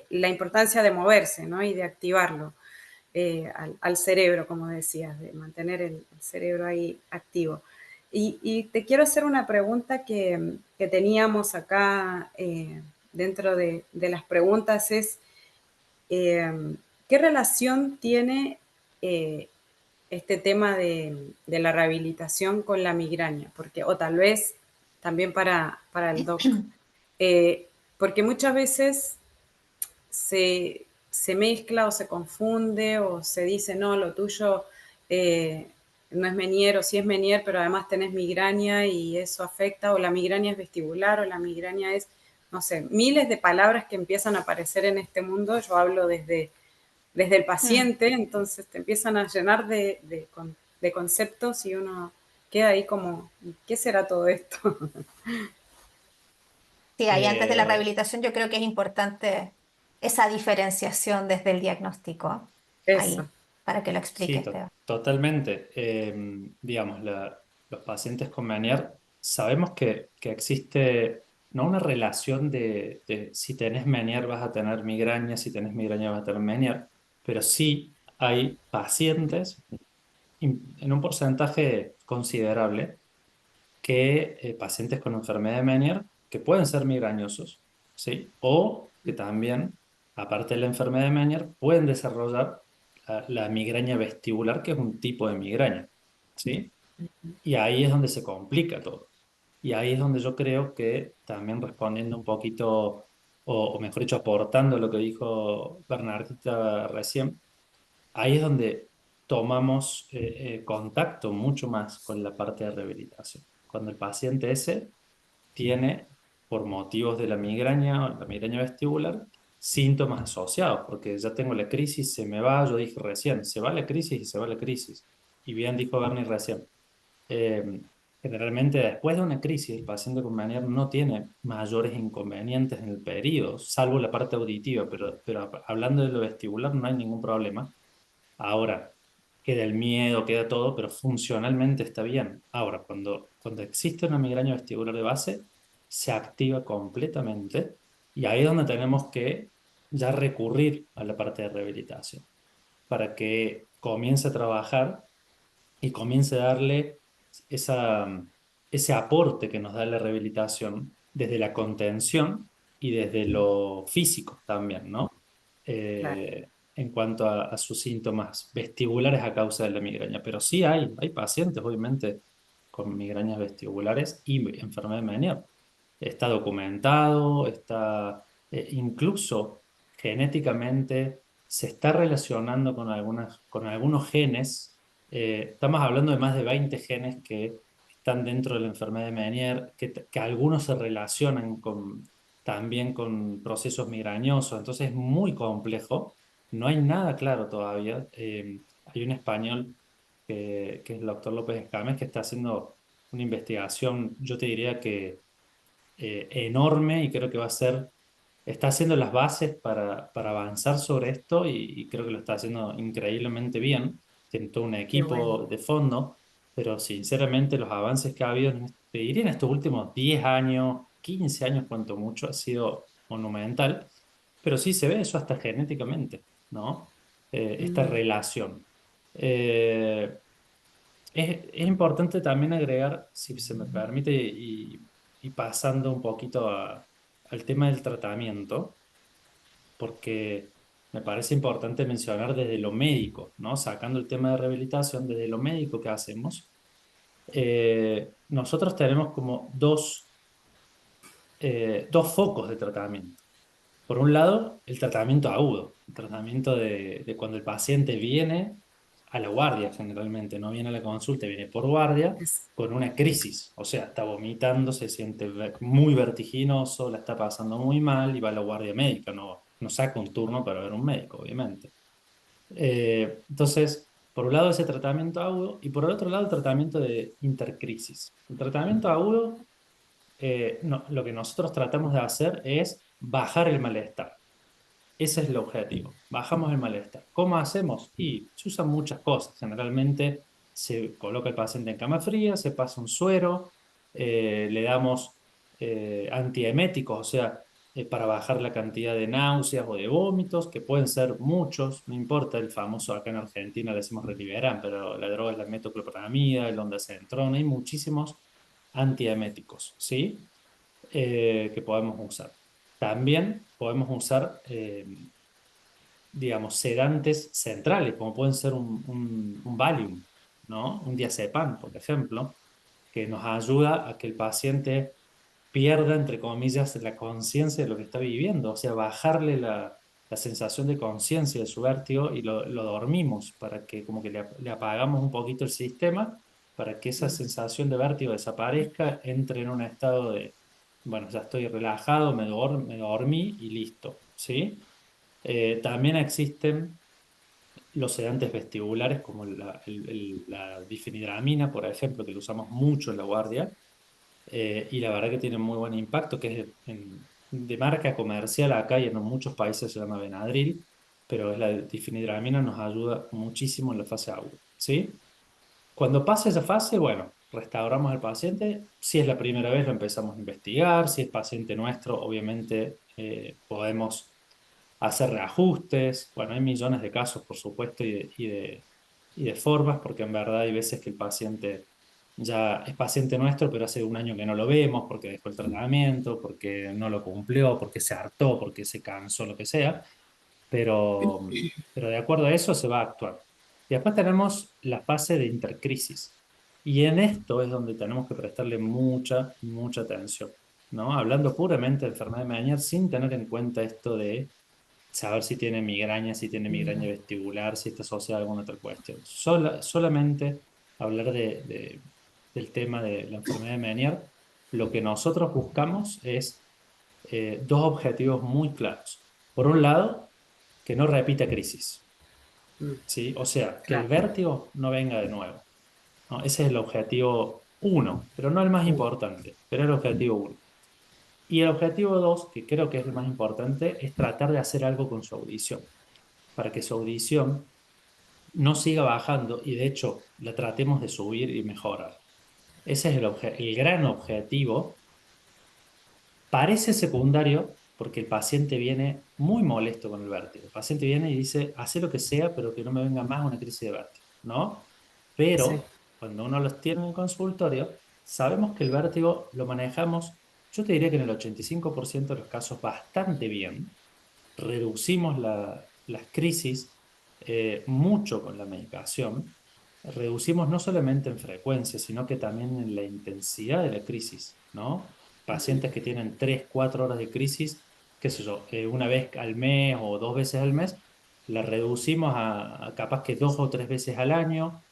la importancia de moverse, ¿no? Y de activarlo al cerebro, como decías, de mantener el cerebro ahí activo. Y te quiero hacer una pregunta que teníamos acá dentro de las preguntas, es ¿qué relación tiene eh, este tema de la rehabilitación con la migraña? Porque, o tal vez también para el doc. Porque muchas veces se mezcla o se confunde o se dice, no, lo tuyo no es Menier o sí es Menier, pero además tenés migraña y eso afecta, o la migraña es vestibular, o la migraña es, no sé, miles de palabras que empiezan a aparecer en este mundo. Yo hablo desde el Mm. paciente, entonces te empiezan a llenar de conceptos y uno queda ahí como, ¿qué será todo esto? Sí, ahí antes de la Eh, rehabilitación yo creo que es importante esa diferenciación desde el diagnóstico, Eso. ahí, para que lo sí, expliques, Teo. totalmente. Digamos, los pacientes con Meniere, sabemos que existe no una relación de si tenés Meniere vas a tener migraña, si tenés migraña vas a tener Meniere, pero sí hay pacientes en un porcentaje considerable pacientes con enfermedad de Meniere que pueden ser migrañosos, ¿sí? O que también, aparte de la enfermedad de Meniere, pueden desarrollar la migraña vestibular, que es un tipo de migraña, ¿sí? Y ahí es donde se complica todo. Y ahí es donde yo creo que también respondiendo un poquito, o mejor dicho, aportando lo que dijo Bernardita recién, ahí es donde tomamos contacto mucho más con la parte de rehabilitación. Cuando el paciente ese tiene, por motivos de la migraña o la migraña vestibular, síntomas asociados, porque ya tengo la crisis, se me va, yo dije recién, se va la crisis y se va la crisis. Y bien dijo Bernie recién, generalmente después de una crisis, el paciente con Meniere no tiene mayores inconvenientes en el periodo, salvo la parte auditiva, pero hablando de lo vestibular no hay ningún problema. Ahora, queda el miedo, queda todo, pero funcionalmente está bien. Ahora, cuando existe una migraña vestibular de base, se activa completamente y ahí es donde tenemos que ya recurrir a la parte de rehabilitación para que comience a trabajar y comience a darle esa, ese aporte que nos da la rehabilitación desde la contención y desde lo físico también, ¿no? Claro. En cuanto a sus síntomas vestibulares a causa de la migraña. Pero sí hay pacientes, obviamente, con migrañas vestibulares y enfermedad de Meniere. Está documentado, está incluso genéticamente se está relacionando con algunos genes. Estamos hablando de más de 20 genes que están dentro de la enfermedad de Meniere, que algunos se relacionan también con procesos migrañosos, entonces es muy complejo, no hay nada claro todavía. Hay un español que es el doctor López Escames que está haciendo una investigación, yo te diría que enorme y creo que va a ser, está haciendo las bases para avanzar sobre esto y creo que lo está haciendo increíblemente bien. Tiene todo un Qué bueno. equipo de fondo, pero sinceramente los avances que ha habido, te diría en estos últimos 10 años, 15 años cuanto mucho, ha sido monumental, pero sí se ve eso hasta genéticamente, ¿no? Esta Mm, relación. Eh, es importante también agregar, si se me permite, y pasando un poquito al tema del tratamiento, porque me parece importante mencionar desde lo médico, ¿no? Sacando el tema de rehabilitación, desde lo médico que hacemos, nosotros tenemos como dos focos de tratamiento. Por un lado, el tratamiento agudo, el tratamiento de cuando el paciente viene a la guardia generalmente, no viene a la consulta, viene por guardia es- con una crisis, o sea, está vomitando, se siente muy vertiginoso, la está pasando muy mal y va a la guardia médica, no saca un turno para ver un médico, obviamente. Entonces, por un lado ese tratamiento agudo y por el otro lado el tratamiento de intercrisis. El tratamiento agudo, no, lo que nosotros tratamos de hacer es bajar el malestar. Ese es el objetivo. Bajamos el malestar. ¿Cómo hacemos? Y se usan muchas cosas. Generalmente se coloca el paciente en cama fría, se pasa un suero, le damos antieméticos, o sea, para bajar la cantidad de náuseas o de vómitos, que pueden ser muchos, no importa el famoso, acá en Argentina le decimos Reliberan, pero la droga es la metoclopramida, el ondansetron, hay muchísimos antieméticos, ¿sí? Que podemos usar. También podemos usar digamos, sedantes centrales, como pueden ser un Valium, ¿no? Un diazepam, por ejemplo, que nos ayuda a que el paciente pierda, entre comillas, la conciencia de lo que está viviendo, o sea, bajarle la sensación de conciencia de su vértigo y lo dormimos para que como que le apagamos un poquito el sistema para que esa mm, sensación de vértigo desaparezca, entre en un estado de, bueno, ya estoy relajado, me dormí y listo, ¿sí? También existen los sedantes vestibulares como la difenidramina, por ejemplo, que lo usamos mucho en la guardia, y la verdad que tiene muy buen impacto, que es de marca comercial acá y en muchos países se llama Benadryl, pero es la difenidramina nos ayuda muchísimo en la fase aguda, ¿sí? Cuando pasa esa fase, bueno, restauramos al paciente. Si es la primera vez, lo empezamos a investigar. Si es paciente nuestro, obviamente podemos hacer reajustes. Bueno, hay millones de casos, por supuesto, y de formas, porque en verdad hay veces que el paciente ya es paciente nuestro, pero hace un año que no lo vemos porque dejó el tratamiento, porque no lo cumplió, porque se hartó, porque se cansó, lo que sea. Pero de acuerdo a eso se va a actuar. Y después tenemos la fase de intercrisis. Y en esto es donde tenemos que prestarle mucha atención, ¿no? Hablando puramente de enfermedad de Meniere sin tener en cuenta esto de saber si tiene migraña, si tiene migraña mm, vestibular, si está asociada a alguna otra cuestión. Solamente hablar del tema de la enfermedad de Meniere, lo que nosotros buscamos es dos objetivos muy claros. Por un lado, que no repita crisis, mm, ¿sí? O sea, que el claro. vértigo no venga de nuevo, ¿no? Ese es el objetivo uno, pero no el más importante, pero el objetivo uno. Y el objetivo dos, que creo que es el más importante, es tratar de hacer algo con su audición, para que su audición no siga bajando y de hecho la tratemos de subir y mejorar. Ese es el gran objetivo. Parece secundario porque el paciente viene muy molesto con el vértigo. El paciente viene y dice, hace lo que sea, pero que no me venga más una crisis de vértigo, ¿no? Sí, Pero cuando uno los tiene en el consultorio, sabemos que el vértigo lo manejamos, yo te diría que en el 85% de los casos bastante bien. Reducimos las crisis mucho con la medicación. Reducimos no solamente en frecuencia, sino que también en la intensidad de la crisis, ¿no? Pacientes que tienen 3 4 horas de crisis, qué sé yo, una vez al mes o 2 veces al mes, la reducimos a capaz que 2 o 3 veces al año,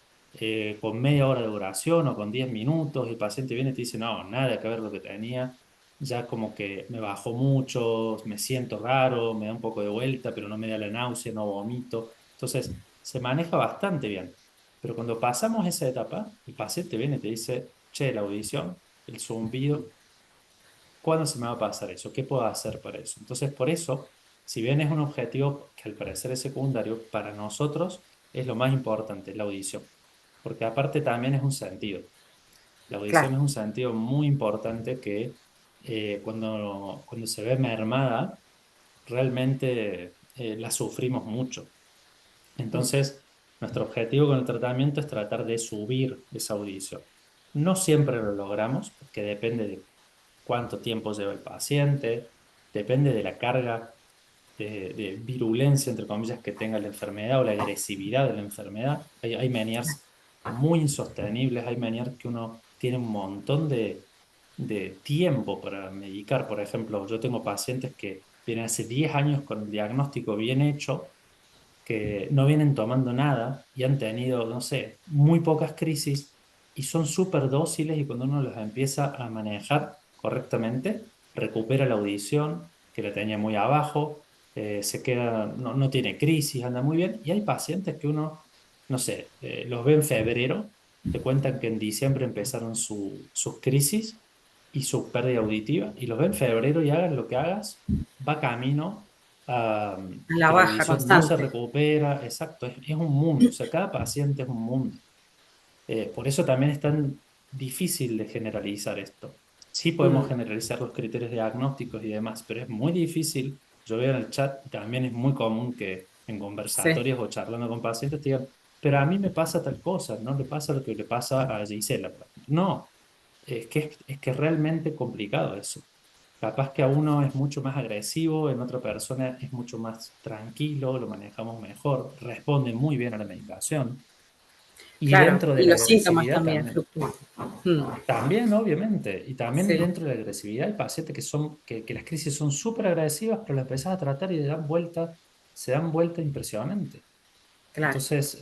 con media hora de duración o con 10 minutos. El paciente viene y te dice, no, nada que ver lo que tenía, ya como que me bajó mucho, me siento raro, me da un poco de vuelta, pero no me da la náusea, no vomito. Entonces, se maneja bastante bien. Pero cuando pasamos esa etapa, el paciente viene y te dice, che, la audición, el zumbido, ¿cuándo se me va a pasar eso? ¿Qué puedo hacer para eso? Entonces, por eso, si bien es un objetivo que al parecer es secundario, para nosotros es lo más importante, la audición. Porque aparte también es un sentido. La audición claro. es un sentido muy importante que cuando se ve mermada, realmente la sufrimos mucho. Mm, Entonces, nuestro objetivo con el tratamiento es tratar de subir esa audición. No siempre lo logramos, porque depende de cuánto tiempo lleva el paciente, depende de la carga de virulencia, entre comillas, que tenga la enfermedad o la agresividad de la enfermedad. Hay claro. maniers muy insostenibles, hay maniers que uno tiene un montón de tiempo para medicar. Por ejemplo, yo tengo pacientes que vienen hace 10 años con el diagnóstico bien hecho, que no vienen tomando nada y han tenido, no sé, muy pocas crisis y son súper dóciles y cuando uno los empieza a manejar correctamente, recupera la audición, que la tenía muy abajo, se queda, no tiene crisis, anda muy bien. Y hay pacientes que uno, no sé, los ve en febrero, te cuentan que en diciembre empezaron sus crisis y su pérdida auditiva, y los ve en febrero y hagas lo que hagas, va camino a A la que la baja audición no se constante. recupera, exacto, es un mundo, o sea, cada paciente es un mundo. Por eso también es tan difícil de generalizar esto. Sí podemos Mm, generalizar los criterios diagnósticos y demás, pero es muy difícil. Yo veo en el chat, y también es muy común que en sí, conversatorios o charlando con pacientes te digan, pero a mí me pasa tal cosa, no le pasa lo que le pasa a Gisela, por ejemplo. No, es que es realmente complicado eso. Capaz que a uno es mucho más agresivo, en otra persona es mucho más tranquilo, lo manejamos mejor, responde muy bien a la medicación. Y claro. dentro de Y la los síntomas agresividad también también. fluctúan. Mm, También, obviamente. Y también sí, dentro de la agresividad hay pacientes que las crisis son súper agresivas, pero las empezás a tratar y se dan vuelta impresionante. claro. Entonces,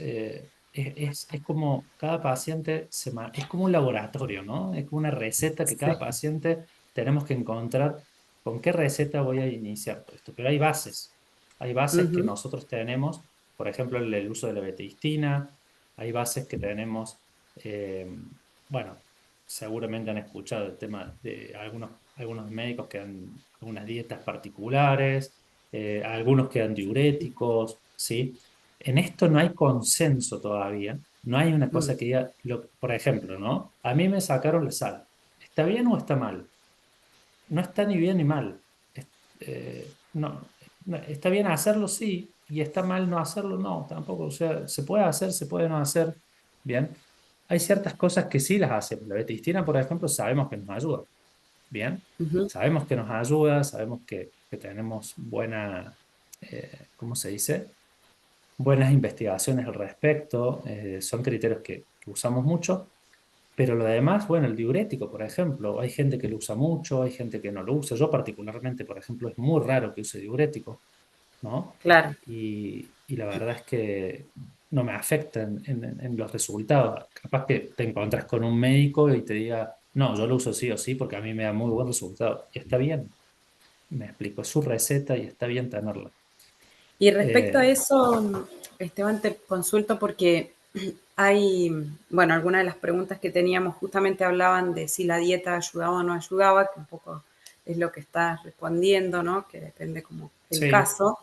es como cada paciente es como un laboratorio, ¿no? Es como una receta que Sí. cada paciente tenemos que encontrar con qué receta voy a iniciar todo esto. Pero hay bases. Hay bases que Ujú, nosotros tenemos, por ejemplo, el uso de la beteístina. Hay bases que tenemos, eh, bueno, seguramente han escuchado el tema de algunos médicos que dan algunas dietas particulares, algunos que dan diuréticos, ¿sí? En esto no hay consenso todavía, no hay una mm, cosa que diga, por ejemplo, ¿no? A mí me sacaron la sal. ¿Está bien o está mal? No está ni bien ni mal. No, está bien hacerlo, sí, y está mal no hacerlo, no, tampoco. O sea, se puede hacer, se puede no hacer. Bien. Hay ciertas cosas que sí las hacemos. La betistina, por ejemplo, sabemos que nos ayuda. Bien. ujú, Sabemos que nos ayuda, sabemos que tenemos ¿cómo se dice? Buenas investigaciones al respecto, son criterios que usamos mucho, pero lo demás, bueno, el diurético, por ejemplo, hay gente que lo usa mucho, hay gente que no lo usa. Yo particularmente, por ejemplo, es muy raro que use diurético, ¿no? claro. Y la verdad es que no me afecta en los resultados. Capaz que te encuentras con un médico y te diga, no, yo lo uso sí o sí porque a mí me da muy buen resultado. Y está bien, me explico, es su receta y está bien tenerla. Y respecto a Eh, eso, Esteban, te consulto porque Hay, bueno, algunas de las preguntas que teníamos justamente hablaban de si la dieta ayudaba o no ayudaba, que un poco es lo que estás respondiendo, ¿no? Que depende como del Sí, caso.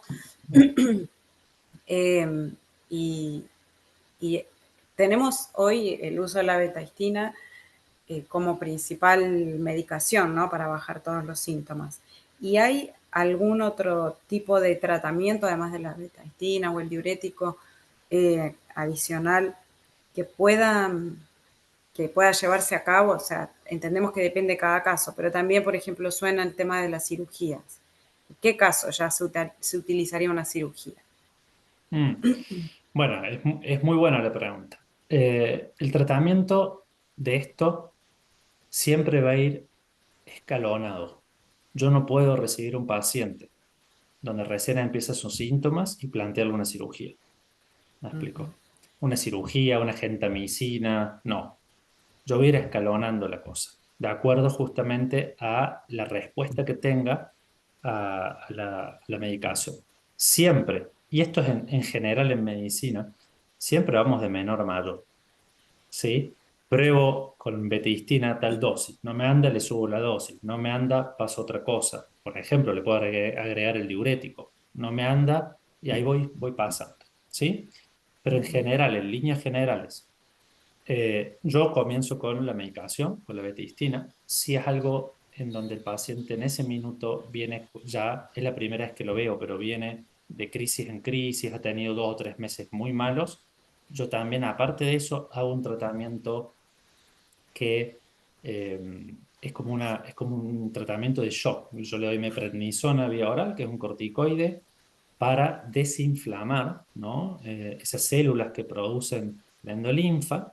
Eh, y, y tenemos hoy el uso de la betaestina como principal medicación, ¿no? Para bajar todos los síntomas. ¿Y hay algún otro tipo de tratamiento, además de la betaestina o el diurético adicional, que pueda llevarse a cabo? O sea, entendemos que depende de cada caso, pero también, por ejemplo, suena el tema de las cirugías. ¿En qué caso ya se utilizaría una cirugía? Mm. Bueno, es muy buena la pregunta. El tratamiento de esto siempre va a ir escalonado. Yo no puedo recibir un paciente donde recién empieza sus síntomas y plantearle una cirugía. ¿Me explico? Una cirugía, una gentamicina, no. Yo voy a ir escalonando la cosa, de acuerdo justamente a la respuesta que tenga a la medicación. Siempre, y esto es en general en medicina, siempre vamos de menor a mayor, ¿sí? Pruebo con betistina tal dosis, no me anda, le subo la dosis, no me anda, paso otra cosa. Por ejemplo, le puedo agregar el diurético, no me anda, y ahí voy pasando, ¿sí? Pero en general, en líneas generales, yo comienzo con la medicación, con la betistina. Si es algo en donde el paciente en ese minuto viene, ya es la primera vez que lo veo, pero viene de crisis en crisis, ha tenido 2 o 3 meses muy malos, yo también, aparte de eso, hago un tratamiento que es como un tratamiento de shock. Yo le doy meprednisona vía oral, que es un corticoide, para desinflamar, ¿no? Esas células que producen la endolinfa,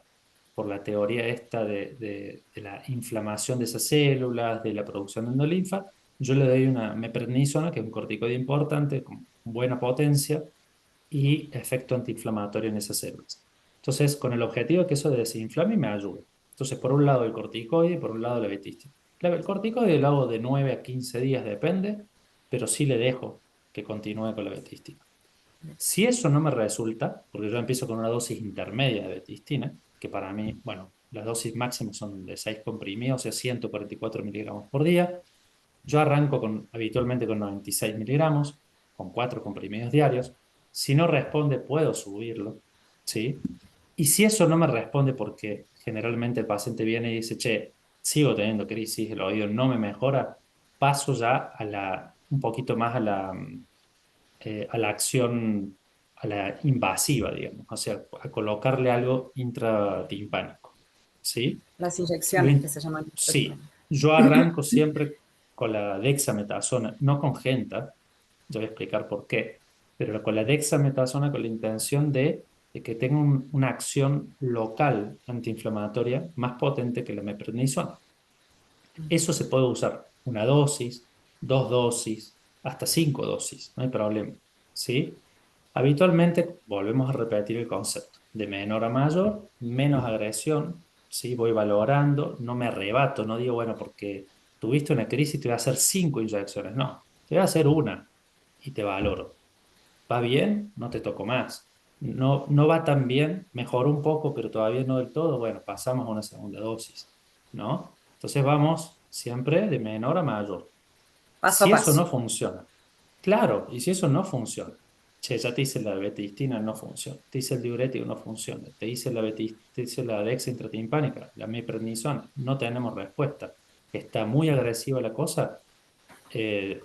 por la teoría esta de la inflamación de esas células, de la producción de endolinfa, yo le doy una meprednisona, que es un corticoide importante, con buena potencia y efecto antiinflamatorio en esas células. Entonces, con el objetivo de que eso desinflame y me ayude. Entonces, por un lado el corticoide y por un lado la betistina. El corticoide lo hago de 9 a 15 días, depende, pero sí le dejo que continúe con la betistina. Si eso no me resulta, porque yo empiezo con una dosis intermedia de betistina, que para mí, bueno, las dosis máximas son de 6 comprimidos, o sea, 144 miligramos por día. Yo arranco habitualmente con 96 miligramos, con 4 comprimidos diarios. Si no responde, puedo subirlo, ¿sí? Y si eso no me responde, porque generalmente el paciente viene y dice, che, sigo teniendo crisis, el oído no me mejora, paso ya un poquito más a la acción, a la invasiva, digamos, o sea, a colocarle algo intratimpánico, ¿sí? Las Lo inyecciones que in- se llaman. sí, yo arranco siempre con la dexametasona, no con genta, yo voy a explicar por qué, pero con la dexametasona con la intención de que tenga una acción local antiinflamatoria más potente que la meprednisona. Eso se puede usar una dosis, 2 dosis, hasta 5 dosis, no hay problema, ¿sí? Habitualmente volvemos a repetir el concepto, de menor a mayor, menos agresión, ¿sí? Voy valorando, no me arrebato, no digo, bueno, porque tuviste una crisis te voy a hacer 5 inyecciones, no, te voy a hacer una y te valoro. ¿Va bien? No te toco más. No, no va tan bien, mejoró un poco, pero todavía no del todo, bueno, pasamos a una segunda dosis, ¿no? Entonces vamos siempre de menor a mayor. Paso a Si eso paso. no funciona, claro, y si eso no funciona, che, ya te hice la betistina, no funciona, te hice el diurético, no funciona, te hice la dexa intratimpánica, la meprednisona, no tenemos respuesta. Está muy agresiva la cosa, eh,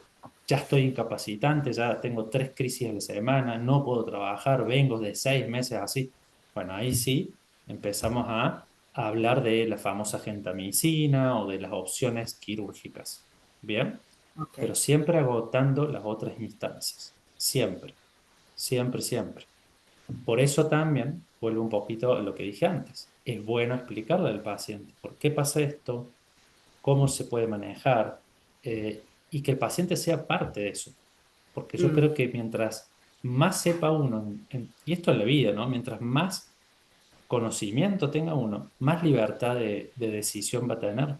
ya estoy incapacitante, ya tengo 3 crisis a la semana, no puedo trabajar, vengo de 6 meses así. Bueno, ahí sí empezamos a hablar de la famosa gentamicina o de las opciones quirúrgicas. Bien, Ok. pero siempre agotando las otras instancias. Siempre, siempre, siempre. Por eso también, vuelvo un poquito a lo que dije antes. Es bueno explicarle al paciente por qué pasa esto, cómo se puede manejar, y que el paciente sea parte de eso. Porque yo Mm, creo que mientras más sepa uno, y esto es la vida, ¿no? Mientras más conocimiento tenga uno, más libertad de decisión va a tener,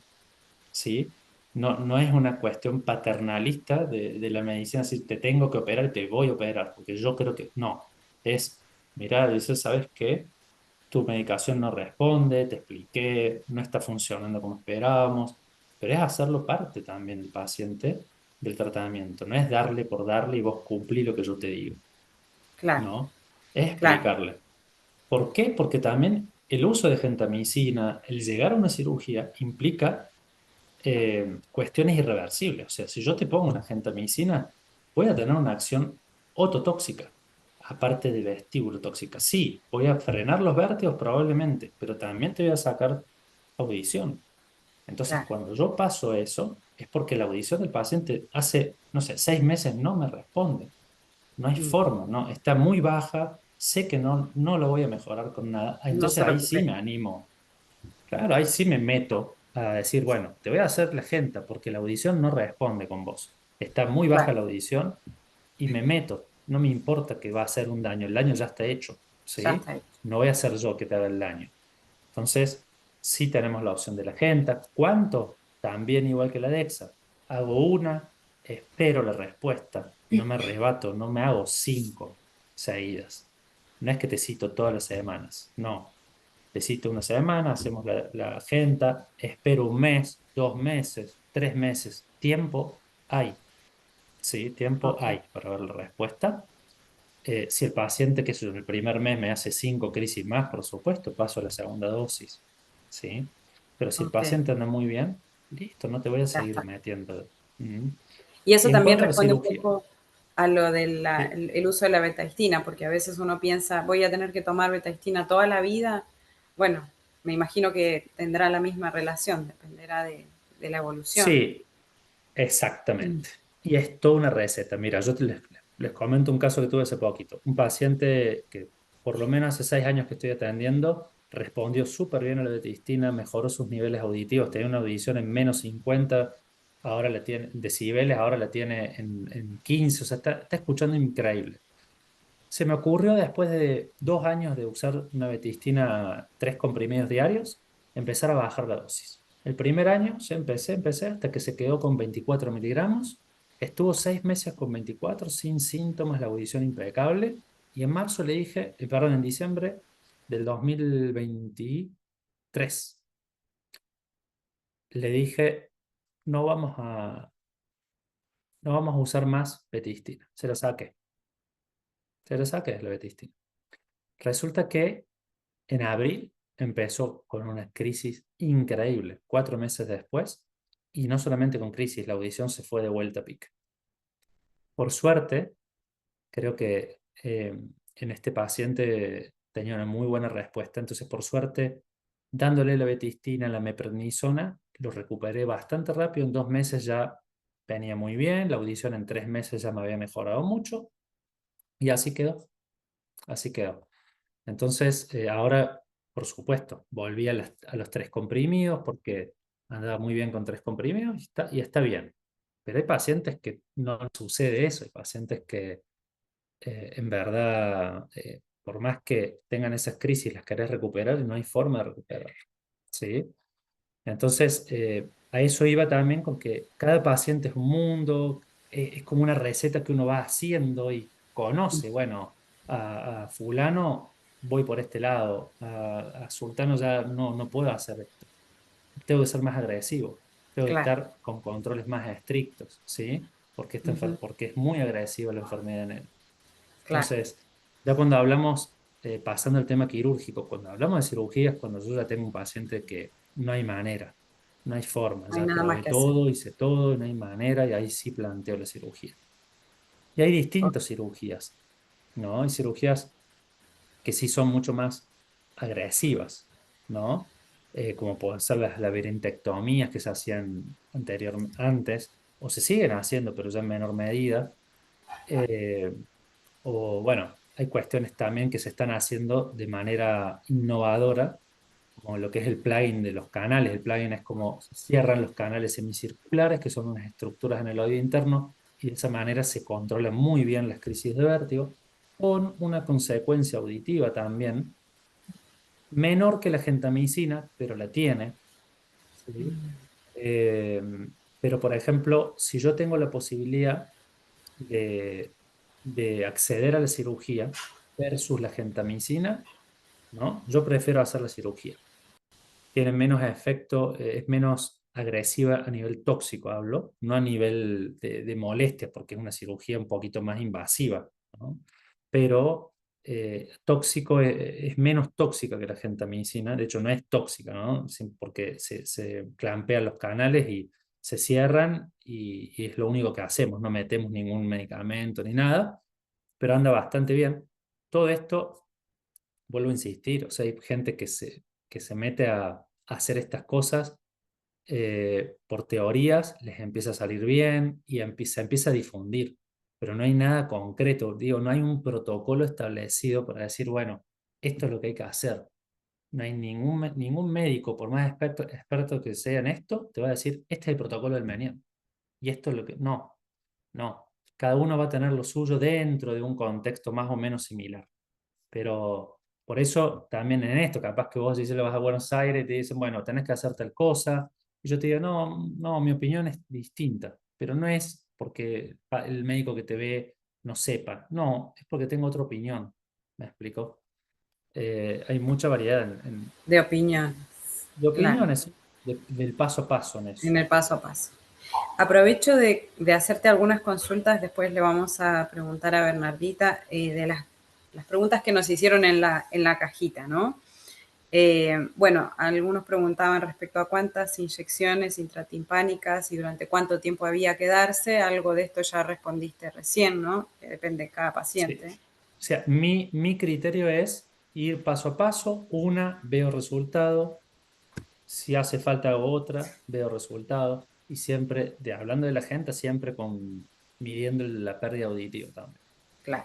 ¿sí? No, no es una cuestión paternalista de la medicina, si te tengo que operar, te voy a operar, porque yo creo que no. Es, mira, dice, ¿sabes qué? tu medicación no responde, te expliqué, no está funcionando como esperábamos, pero es hacerlo parte también del paciente del tratamiento, no es darle por darle y vos cumplí lo que yo te digo, Claro, ¿no? Es claro. explicarle. ¿Por qué? Porque también el uso de gentamicina, el llegar a una cirugía, implica cuestiones irreversibles. O sea, si yo te pongo una gentamicina, voy a tener una acción ototóxica, aparte de vestíbulo tóxica. Sí, voy a frenar los vértigos probablemente, pero también te voy a sacar audición. Entonces, Claro. cuando yo paso eso, es porque la audición del paciente hace, no sé, 6 meses no me responde. No hay Mm. forma, ¿no? Está muy baja, sé que no lo voy a mejorar con nada. No Entonces se ahí sí recupera. me animo. Claro, ahí sí me meto a decir, bueno, te voy a hacer la gente porque la audición no responde con vos. Está muy baja Claro, la audición y me meto. No me importa que va a hacer un daño, el daño ya está hecho, ya ¿sí? está ahí. No voy a ser yo que te haga el daño. Entonces, sí tenemos la opción de la gente. ¿Cuánto? También igual que la Dexa. Hago una, espero la respuesta, no me arrebato, no me hago 5 seguidas. No es que te cito todas las semanas, no. Te cito una semana, hacemos la agenda, espero un mes, 2 meses, 3 meses. Tiempo hay, ¿sí? Tiempo Ok, hay para ver la respuesta. Si el paciente, que es en el primer mes, me hace 5 crisis más, por supuesto, paso a la segunda dosis, ¿sí? Pero si el ok, paciente anda muy bien, listo, no te voy a ya seguir está. metiendo. Mm. Y Y eso en también cuanto a la responde un cirugía, poco a lo del sí, el uso de la betaestina, porque a veces uno piensa, voy a tener que tomar betaestina toda la vida. Bueno, me imagino que tendrá la misma relación, dependerá de la evolución. sí, exactamente. Y es toda una receta. Mira, les comento un caso que tuve hace poquito. Un paciente que por lo menos hace 6 años que estoy atendiendo, respondió súper bien a la betistina, mejoró sus niveles auditivos, tenía una audición en -50, ahora la tiene, decibeles, ahora la tiene en 15, o sea, está escuchando increíble. Se me ocurrió después de 2 años de usar una betistina 3 comprimidos diarios, empezar a bajar la dosis. El primer año ya empecé hasta que se quedó con 24 miligramos. Estuvo 6 meses con 24 sin síntomas, la audición impecable. Y en marzo le dije, perdón, en diciembre del 2023, le dije, no vamos a, no vamos a usar más betistina. Se la saqué la betistina. Resulta que en abril empezó con una crisis increíble, 4 meses después, y no solamente con crisis, la audición se fue de vuelta a pique. Por suerte, creo que en este paciente tenía una muy buena respuesta, entonces por suerte, dándole la betistina, la meprednisona, lo recuperé bastante rápido, en 2 meses ya venía muy bien, la audición en 3 meses ya me había mejorado mucho, y así quedó, así quedó. Entonces, ahora, por supuesto, volví a los 3 comprimidos porque andaba muy bien con 3 comprimidos y está bien. Pero hay pacientes que no les sucede eso, hay pacientes que en verdad, por más que tengan esas crisis, las querés recuperar y no hay forma de recuperar. ¿Sí? Entonces, a eso iba también con que cada paciente es un mundo, es como una receta que uno va haciendo y conoce, bueno, a fulano voy por este lado, a sultano ya no puedo hacer esto, tengo que ser más agresivo, tengo que Claro, estar con controles más estrictos, ¿sí? ujú, Porque es muy agresiva la enfermedad en él. claro. Entonces, ya cuando hablamos, pasando al tema quirúrgico, cuando hablamos de cirugías, cuando yo ya tengo un paciente que no hay manera, no hay forma, No hay ya nada más probé que hacer. todo, hice todo, no hay manera, y ahí sí planteo la cirugía. Y hay Ok, distintas cirugías, ¿no? Hay cirugías que sí son mucho más agresivas, ¿no? Como pueden ser las laberintectomías que se hacían antes, o se siguen haciendo, pero ya en menor medida. Eh, o bueno, hay cuestiones también que se están haciendo de manera innovadora, como lo que es el plugin de los canales. El plugin es como se cierran los canales semicirculares, que son unas estructuras en el oído interno, y de esa manera se controlan muy bien las crisis de vértigo, con una consecuencia auditiva también, menor que la gentamicina, pero la tiene. ¿Sí? Eh, pero, por ejemplo, si yo tengo la posibilidad de, de acceder a la cirugía versus la gentamicina, ¿no? Yo prefiero hacer la cirugía. Tiene menos efecto, es menos agresiva a nivel tóxico, hablo, no a nivel de molestia, porque es una cirugía un poquito más invasiva, ¿no? Pero tóxico es menos tóxica que la gentamicina, de hecho no es tóxica, ¿no? Porque se clampean los canales y se cierran y es lo único que hacemos, no metemos ningún medicamento ni nada, pero anda bastante bien. Todo esto, vuelvo a insistir, o sea, hay gente que se mete a hacer estas cosas por teorías, les empieza a salir bien y empieza a difundir, pero no hay nada concreto, digo, no hay un protocolo establecido para decir, bueno, esto es lo que hay que hacer. No hay ningún médico, por más experto que sea en esto, te va a decir, este es el protocolo del Menier. Y esto es lo que... No, no. Cada uno va a tener lo suyo dentro de un contexto más o menos similar. Pero por eso también en esto, capaz que vos dices, le vas a Buenos Aires y te dicen, bueno, tenés que hacer tal cosa. Y yo te digo, no, no, mi opinión es distinta. Pero no es porque el médico que te ve no sepa. No, es porque tengo otra opinión. ¿Me explico? Hay mucha variedad De opinión, de claro, opiniones, ¿sí? Del paso a paso en eso. en el paso a paso. Aprovecho de hacerte algunas consultas, después le vamos a preguntar a Bernardita de las preguntas que nos hicieron en la cajita, ¿no? Bueno, algunos preguntaban respecto a cuántas inyecciones intratimpánicas y durante cuánto tiempo había que darse. Algo de esto ya respondiste recién, ¿no? Que depende de cada Sí. paciente. O sea, mi criterio es ir paso a paso. Una, veo resultado. Si hace falta hago otra, veo resultados. Y siempre, hablando de la gente, siempre midiendo la pérdida auditiva también. Claro.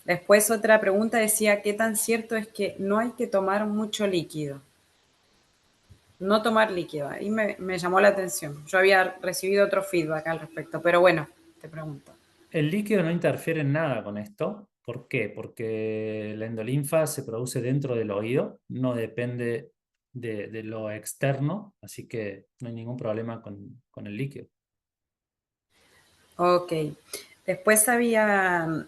Después otra pregunta decía, ¿qué tan cierto es que no hay que tomar mucho líquido? No tomar líquido. Ahí me llamó la atención. Yo había recibido otro feedback al respecto, pero bueno, te pregunto. El líquido no interfiere en nada con esto. ¿Por qué? Porque la endolinfa se produce dentro del oído, no depende de lo externo, así que no hay ningún problema con el líquido. Ok. Después había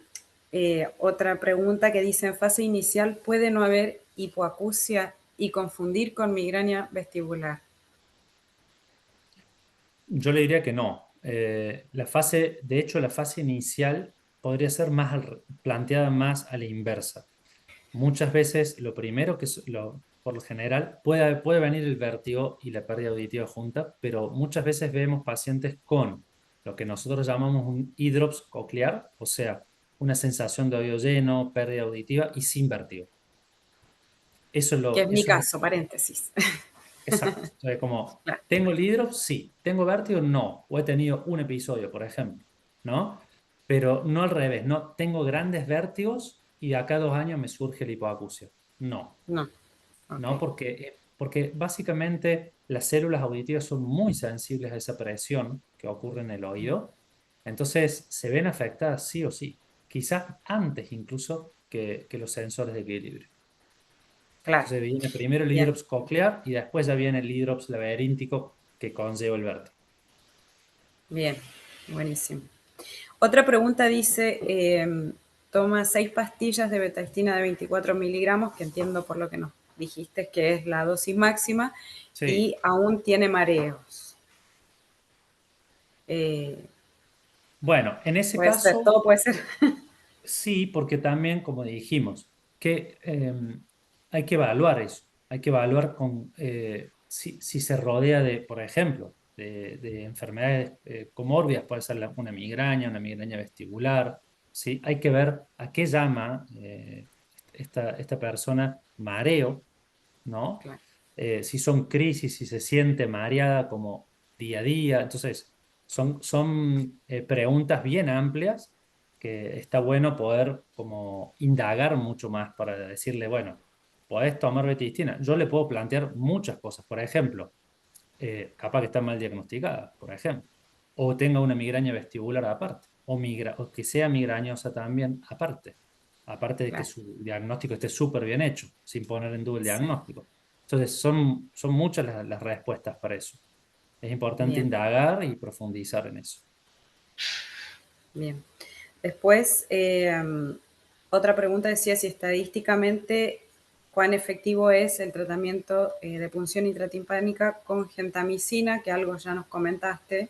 otra pregunta que dice, en fase inicial puede no haber hipoacusia y confundir con migraña vestibular. Yo le diría que no. De hecho, la fase inicial podría ser planteada más a la inversa. Muchas veces lo primero por lo general, puede venir el vértigo y la pérdida auditiva junta, pero muchas veces vemos pacientes con lo que nosotros llamamos un hidrops coclear, o sea, una sensación de oído lleno, pérdida auditiva y sin vértigo. Que es mi Eso es caso, paréntesis. exacto. O sea, como, Claro, ¿tengo el hidrops? Sí. ¿Tengo vértigo? No. O he tenido un episodio, por ejemplo, ¿no? Pero no al revés, no. Tengo grandes vértigos y de acá a 2 años me surge la hipoacusia. No. no, ok, ¿No? Porque básicamente las células auditivas son muy sensibles a esa presión que ocurre en el oído, entonces se ven afectadas sí o sí, quizás antes incluso que los sensores de equilibrio. claro, Entonces viene primero el bien, hidrops coclear y después ya viene el hidrops laberíntico que conlleva el vértigo. bien, buenísimo. Otra pregunta dice, toma 6 pastillas de betaestina de 24 miligramos, que entiendo por lo que nos dijiste que es la dosis máxima, Sí, y aún tiene mareos. Eh, bueno, en ese puede ser, caso todo puede ser. sí, porque también, como dijimos, que hay que evaluar eso, hay que evaluar si se rodea de, por ejemplo, de enfermedades comórbidas, puede ser una migraña vestibular, ¿sí? Hay que ver a qué llama esta persona mareo, ¿no? Claro, Si son crisis, si se siente mareada como día a día. Entonces, son preguntas bien amplias que está bueno poder como indagar mucho más para decirle, bueno, podés tomar betistina. Yo le puedo plantear muchas cosas, por ejemplo, capaz que está mal diagnosticada, por ejemplo, o tenga una migraña vestibular aparte, o que sea migrañosa también aparte de que claro, su diagnóstico esté súper bien hecho, sin poner en duda el sí, diagnóstico. Entonces, son muchas las respuestas para eso. Es importante bien, indagar y profundizar en eso. bien. Después, otra pregunta decía si estadísticamente cuán efectivo es el tratamiento de punción intratimpánica con gentamicina, que algo ya nos comentaste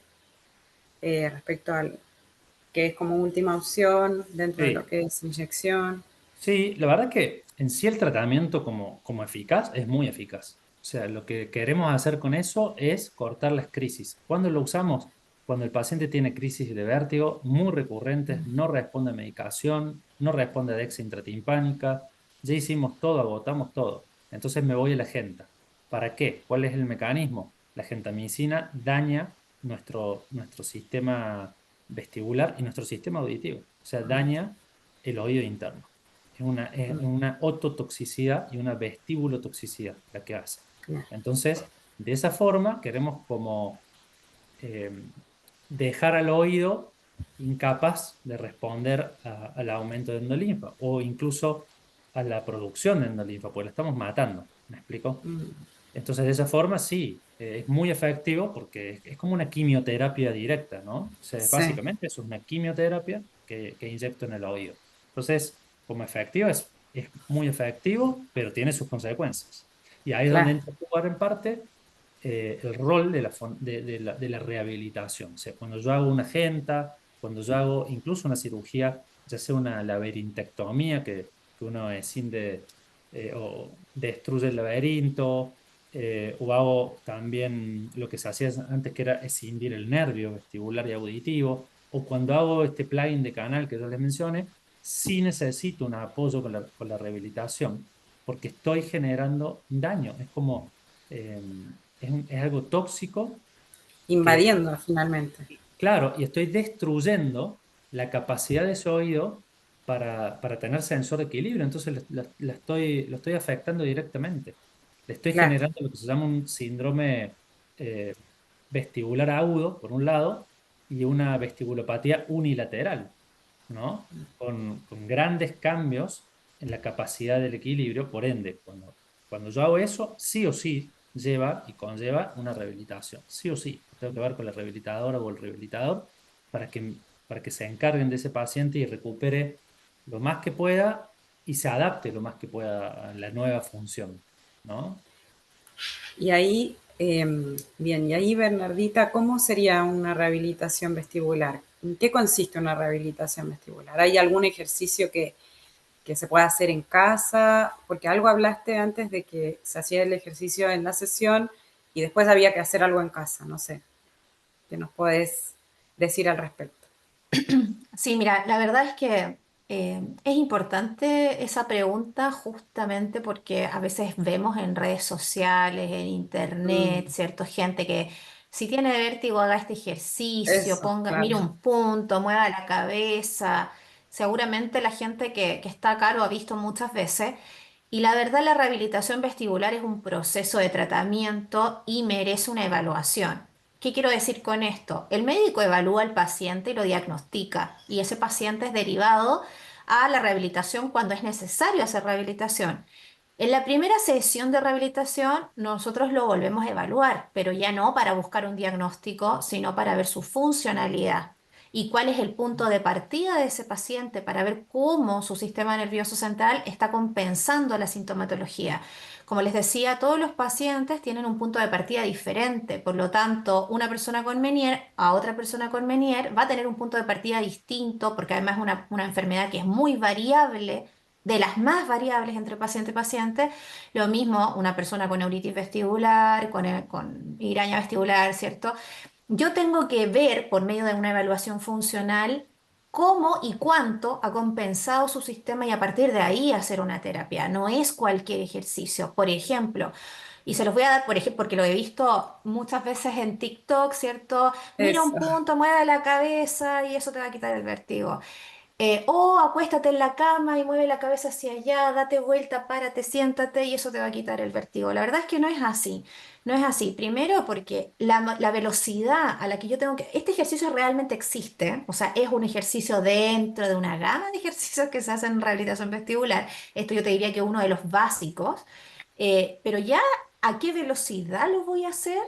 respecto al que es como última opción dentro de lo Sí. que es inyección. Sí, la verdad que en sí el tratamiento como eficaz es muy eficaz. O sea, lo que queremos hacer con eso es cortar las crisis. ¿Cuándo lo usamos? Cuando el paciente tiene crisis de vértigo muy recurrentes, no responde a medicación, no responde a dexa intratimpánica, ya hicimos todo, agotamos todo. Entonces me voy a la genta. ¿Para qué? ¿Cuál es el mecanismo? La gentamicina daña nuestro sistema vestibular y nuestro sistema auditivo. O sea, daña el oído interno. Es una ototoxicidad y una vestibulotoxicidad la que hace. Claro, Entonces, de esa forma queremos como eh, dejar al oído incapaz de responder al aumento de endolinfa o incluso a la producción de endolinfa, porque la estamos matando. ¿Me explico? Entonces, de esa forma, sí, es muy efectivo porque es como una quimioterapia directa, ¿no? O sea, sí, básicamente eso es una quimioterapia que inyecto en el oído. Entonces, como efectivo, es muy efectivo, pero tiene sus consecuencias. Y ahí es donde claro. entra a jugar en parte el rol de la rehabilitación. O sea, cuando yo hago una genta, cuando yo hago incluso una cirugía, ya sea una laberintectomía, que uno escinde o destruye el laberinto, o hago también lo que se hacía antes, que era escindir el nervio vestibular y auditivo, o cuando hago este plugin de canal que yo les mencioné, sí necesito un apoyo con la rehabilitación, porque estoy generando daño. Es como, eh, es algo tóxico que, Invadiendo finalmente. claro, y estoy destruyendo la capacidad de ese oído para tener sensor de equilibrio. Entonces lo estoy afectando directamente. Le estoy Claro. generando lo que se llama un síndrome eh, vestibular agudo, por un lado, y una vestibulopatía unilateral, ¿no? Con grandes cambios en la capacidad del equilibrio. Por ende, cuando yo hago eso, sí o sí lleva y conlleva una rehabilitación. Sí o sí. Tengo que ver con la rehabilitadora o el rehabilitador para que se encarguen de ese paciente y recupere lo más que pueda y se adapte lo más que pueda a la nueva función, ¿no? Y ahí, bien, y ahí Bernardita, ¿cómo sería una rehabilitación vestibular? ¿En qué consiste una rehabilitación vestibular? ¿Hay algún ejercicio que se pueda hacer en casa? Porque algo hablaste antes de que se hacía el ejercicio en la sesión y después había que hacer algo en casa, no sé. ¿Qué nos podés decir al respecto? Sí, mira, la verdad es que es importante esa pregunta justamente porque a veces vemos en redes sociales, en internet, Mm, ¿cierto? Gente que si tiene vértigo haga este ejercicio, eso, ponga, claro. mire un punto, mueva la cabeza. Seguramente la gente que está acá lo ha visto muchas veces. Y la verdad, la rehabilitación vestibular es un proceso de tratamiento y merece una evaluación. ¿Qué quiero decir con esto? El médico evalúa al paciente y lo diagnostica, y ese paciente es derivado a la rehabilitación cuando es necesario hacer rehabilitación. En la primera sesión de rehabilitación, nosotros lo volvemos a evaluar, pero ya no para buscar un diagnóstico, sino para ver su funcionalidad y cuál es el punto de partida de ese paciente para ver cómo su sistema nervioso central está compensando la sintomatología. Como les decía, todos los pacientes tienen un punto de partida diferente, por lo tanto, una persona con Meniere a otra persona con Meniere va a tener un punto de partida distinto, porque además es una enfermedad que es muy variable, de las más variables entre paciente y paciente. Lo mismo una persona con neuritis vestibular, con migraña vestibular, ¿cierto? Yo tengo que ver por medio de una evaluación funcional cómo y cuánto ha compensado su sistema y a partir de ahí hacer una terapia. No es cualquier ejercicio. Por ejemplo, y se los voy a dar por ejemplo porque lo he visto muchas veces en TikTok, ¿cierto? Mira un Eso. punto, mueve la cabeza y eso te va a quitar el vértigo. O acuéstate en la cama y mueve la cabeza hacia allá, date vuelta, párate, siéntate y eso te va a quitar el vértigo. La verdad es que no es así. No es así. Primero porque la velocidad a la que yo tengo que... Este ejercicio realmente existe, o sea, es un ejercicio dentro de una gama de ejercicios que se hacen en rehabilitación vestibular. Esto yo te diría que es uno de los básicos. Pero ya a qué velocidad lo voy a hacer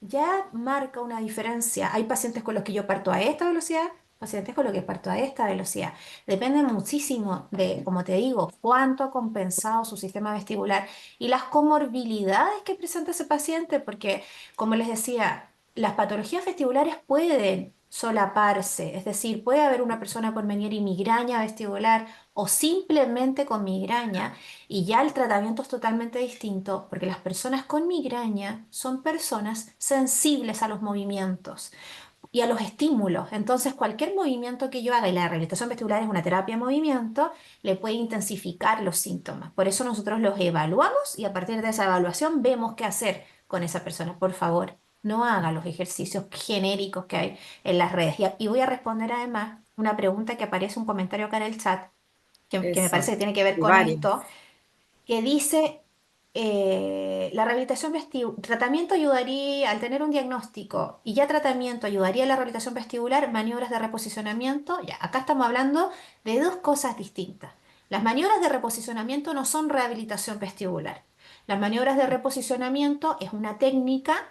ya marca una diferencia. Hay pacientes con los que yo parto a esta velocidad, pacientes con lo que parto a esta velocidad. Depende muchísimo de, como te digo, cuánto ha compensado su sistema vestibular y las comorbilidades que presenta ese paciente, porque, como les decía, las patologías vestibulares pueden solaparse, es decir, puede haber una persona con Meniere y migraña vestibular o simplemente con migraña y ya el tratamiento es totalmente distinto porque las personas con migraña son personas sensibles a los movimientos y a los estímulos. Entonces, cualquier movimiento que yo haga, y la rehabilitación vestibular es una terapia de movimiento, le puede intensificar los síntomas. Por eso nosotros los evaluamos y a partir de esa evaluación vemos qué hacer con esa persona. Por favor, no haga los ejercicios genéricos que hay en las redes. Y voy a responder además una pregunta que aparece, un comentario acá en el chat, que me parece Eso, que tiene que ver y con varios. esto que dice, la rehabilitación vestibular, tratamiento ayudaría, al tener un diagnóstico y ya tratamiento ayudaría a la rehabilitación vestibular, maniobras de reposicionamiento, ya, acá estamos hablando de dos cosas distintas. Las maniobras de reposicionamiento no son rehabilitación vestibular. Las maniobras de reposicionamiento es una técnica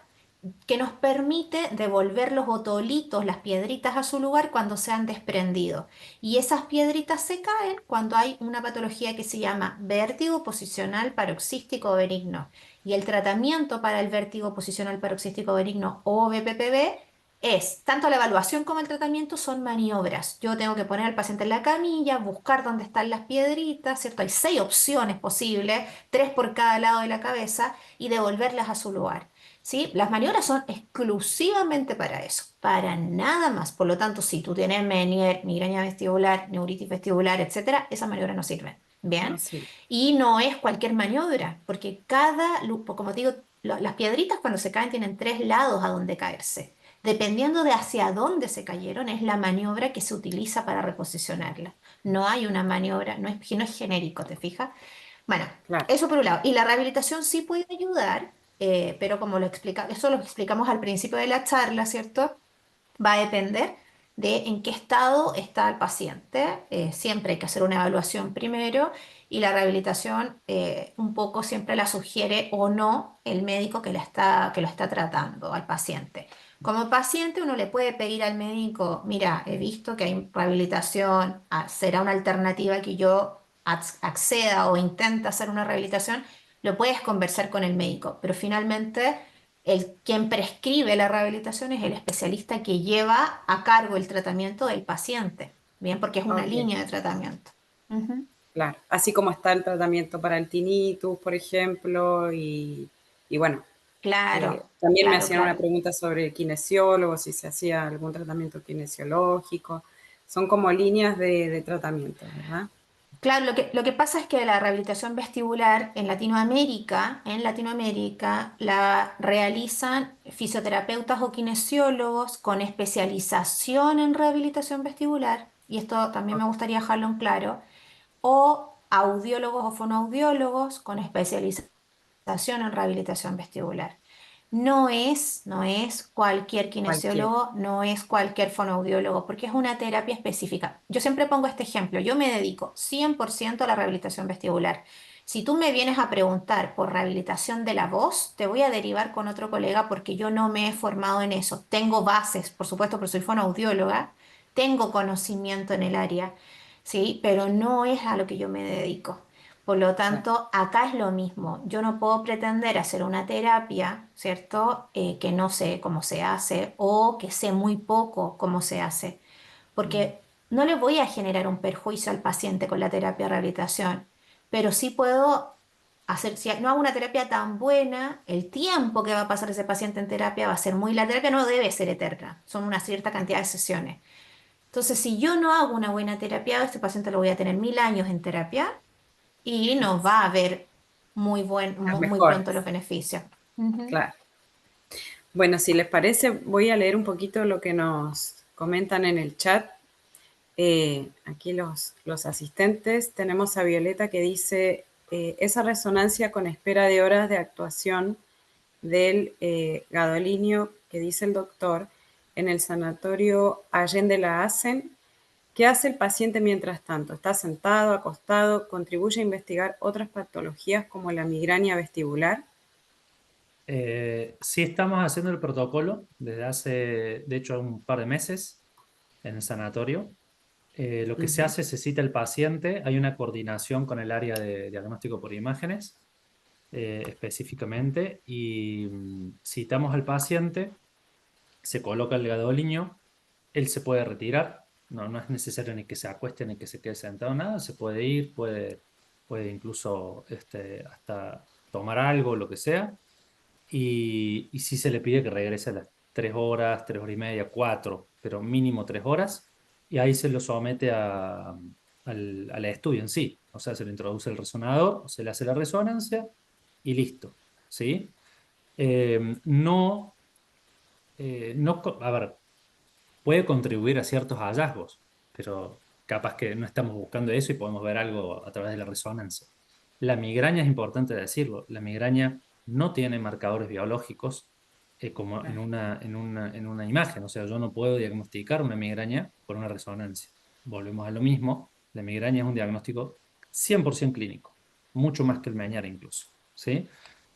que nos permite devolver los otolitos, las piedritas a su lugar cuando se han desprendido. Y esas piedritas se caen cuando hay una patología que se llama vértigo posicional paroxístico benigno. Y el tratamiento para el vértigo posicional paroxístico benigno o VPPB es, tanto la evaluación como el tratamiento son maniobras. Yo tengo que poner al paciente en la camilla, buscar dónde están las piedritas, ¿cierto? Hay 6 opciones posibles, 3 por cada lado de la cabeza, y devolverlas a su lugar. ¿Sí? Las maniobras son exclusivamente para eso, para nada más. Por lo tanto, si tú tienes Meniere, migraña vestibular, neuritis vestibular, etcétera, esas maniobras no sirven. No, ¿Bien? sí. Y no es cualquier maniobra, porque como te digo, las piedritas cuando se caen tienen 3 lados a donde caerse. Dependiendo de hacia dónde se cayeron, es la maniobra que se utiliza para reposicionarla. No hay una maniobra, no es genérico, ¿te fijas? Bueno, Claro. eso por un lado. Y la rehabilitación sí puede ayudar, pero como eso lo explicamos al principio de la charla, ¿cierto? Va a depender de en qué estado está el paciente. Siempre hay que hacer una evaluación primero y la rehabilitación un poco siempre la sugiere o no el médico que lo está tratando al paciente. Como paciente uno le puede pedir al médico, mira, he visto que hay rehabilitación, será una alternativa que yo acceda o intente hacer una rehabilitación, lo puedes conversar con el médico, pero finalmente quien prescribe la rehabilitación es el especialista que lleva a cargo el tratamiento del paciente, ¿bien? Porque es una Ok, línea de tratamiento. Ujú. claro. Así como está el tratamiento para el tinnitus, por ejemplo, y bueno, Claro, también me claro, hacían una claro. pregunta sobre el kinesiólogo, si se hacía algún tratamiento kinesiológico. Son como líneas de tratamiento, ¿verdad? Claro, lo que pasa es que la rehabilitación vestibular en Latinoamérica la realizan fisioterapeutas o kinesiólogos con especialización en rehabilitación vestibular, y esto también me Ok, gustaría dejarlo en claro, o audiólogos o fonoaudiólogos con especialización en rehabilitación vestibular. No es cualquier cualquier. kinesiólogo, no es cualquier fonoaudiólogo, porque es una terapia específica. Yo siempre pongo este ejemplo, yo me dedico 100% a la rehabilitación vestibular. Si tú me vienes a preguntar por rehabilitación de la voz, te voy a derivar con otro colega porque yo no me he formado en eso. Tengo bases, por supuesto, porque soy fonoaudióloga, tengo conocimiento en el área, ¿sí? Pero no es a lo que yo me dedico. Por lo Claro. tanto, acá es lo mismo. Yo no puedo pretender hacer una terapia, ¿cierto? Que no sé cómo se hace o que sé muy poco cómo se hace, Mm. porque no le voy a generar un perjuicio al paciente con la terapia de rehabilitación, pero sí puedo hacer, si no hago una terapia tan buena, el tiempo que va a pasar ese paciente en terapia va a ser la terapia no debe ser eterna, son una cierta cantidad de sesiones. Entonces, si yo no hago una buena terapia, este paciente lo voy a tener 1000 años en terapia y nos va a ver Las muy pronto mejores, los beneficios. Ujú. claro. Bueno, si les parece, voy a leer un poquito lo que nos comentan en el chat. Aquí los asistentes. Tenemos a Violeta que dice, esa resonancia con espera de horas de actuación del gadolinio que dice el doctor en el sanatorio Allende la hacen. ¿Qué hace el paciente mientras tanto? ¿Está sentado, acostado? ¿Contribuye a investigar otras patologías como la migraña vestibular? Sí estamos haciendo el protocolo desde hace, de hecho, un par de meses. en el sanatorio. Lo que se Ujú. hace, se cita el paciente, hay una coordinación con el área de diagnóstico por imágenes específicamente y citamos al paciente, se coloca el gadolinium, él se puede retirar, no es necesario ni que se acueste ni que se quede sentado, nada, se puede ir, puede incluso hasta tomar algo, lo que sea, y sí se le pide que regrese a las 3 horas, 3 horas y media, 4, pero mínimo 3 horas, y ahí se lo somete al estudio en sí, o sea, se le introduce el resonador, se le hace la resonancia y listo, ¿sí? No, a ver, puede contribuir a ciertos hallazgos, pero capaz que no estamos buscando eso y podemos ver algo a través de la resonancia. La migraña es importante decirlo, la migraña no tiene marcadores biológicos como Claro. en una imagen, o sea, yo no puedo diagnosticar una migraña por una resonancia. Volvemos a lo mismo, la migraña es un diagnóstico 100% clínico, mucho más que el Meniere incluso, ¿sí?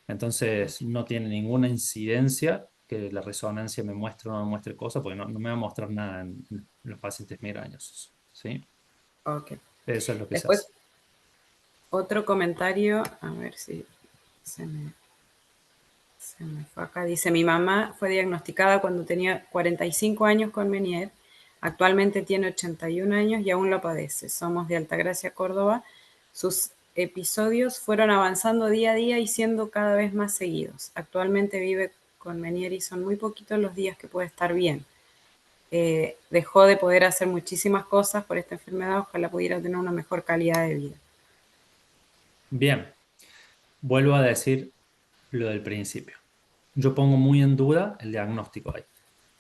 Entonces no tiene ninguna incidencia que la resonancia me muestre o no me muestre cosas, porque no me va a mostrar nada en los pacientes migrañosos, ¿sí? Ok. Eso es lo que se Después, hace. otro comentario, a ver si se me, se me fue acá. Dice, mi mamá fue diagnosticada cuando tenía 45 años con Meniere. Actualmente tiene 81 años y aún lo padece. Somos de Altagracia, Córdoba. Sus episodios fueron avanzando día a día y siendo cada vez más seguidos. Actualmente vive con Meniere y son muy poquitos los días que puede estar bien. Dejó de poder hacer muchísimas cosas por esta enfermedad. Ojalá pudiera tener una mejor calidad de vida. Bien, vuelvo a decir lo del principio. Yo pongo muy en duda el diagnóstico ahí,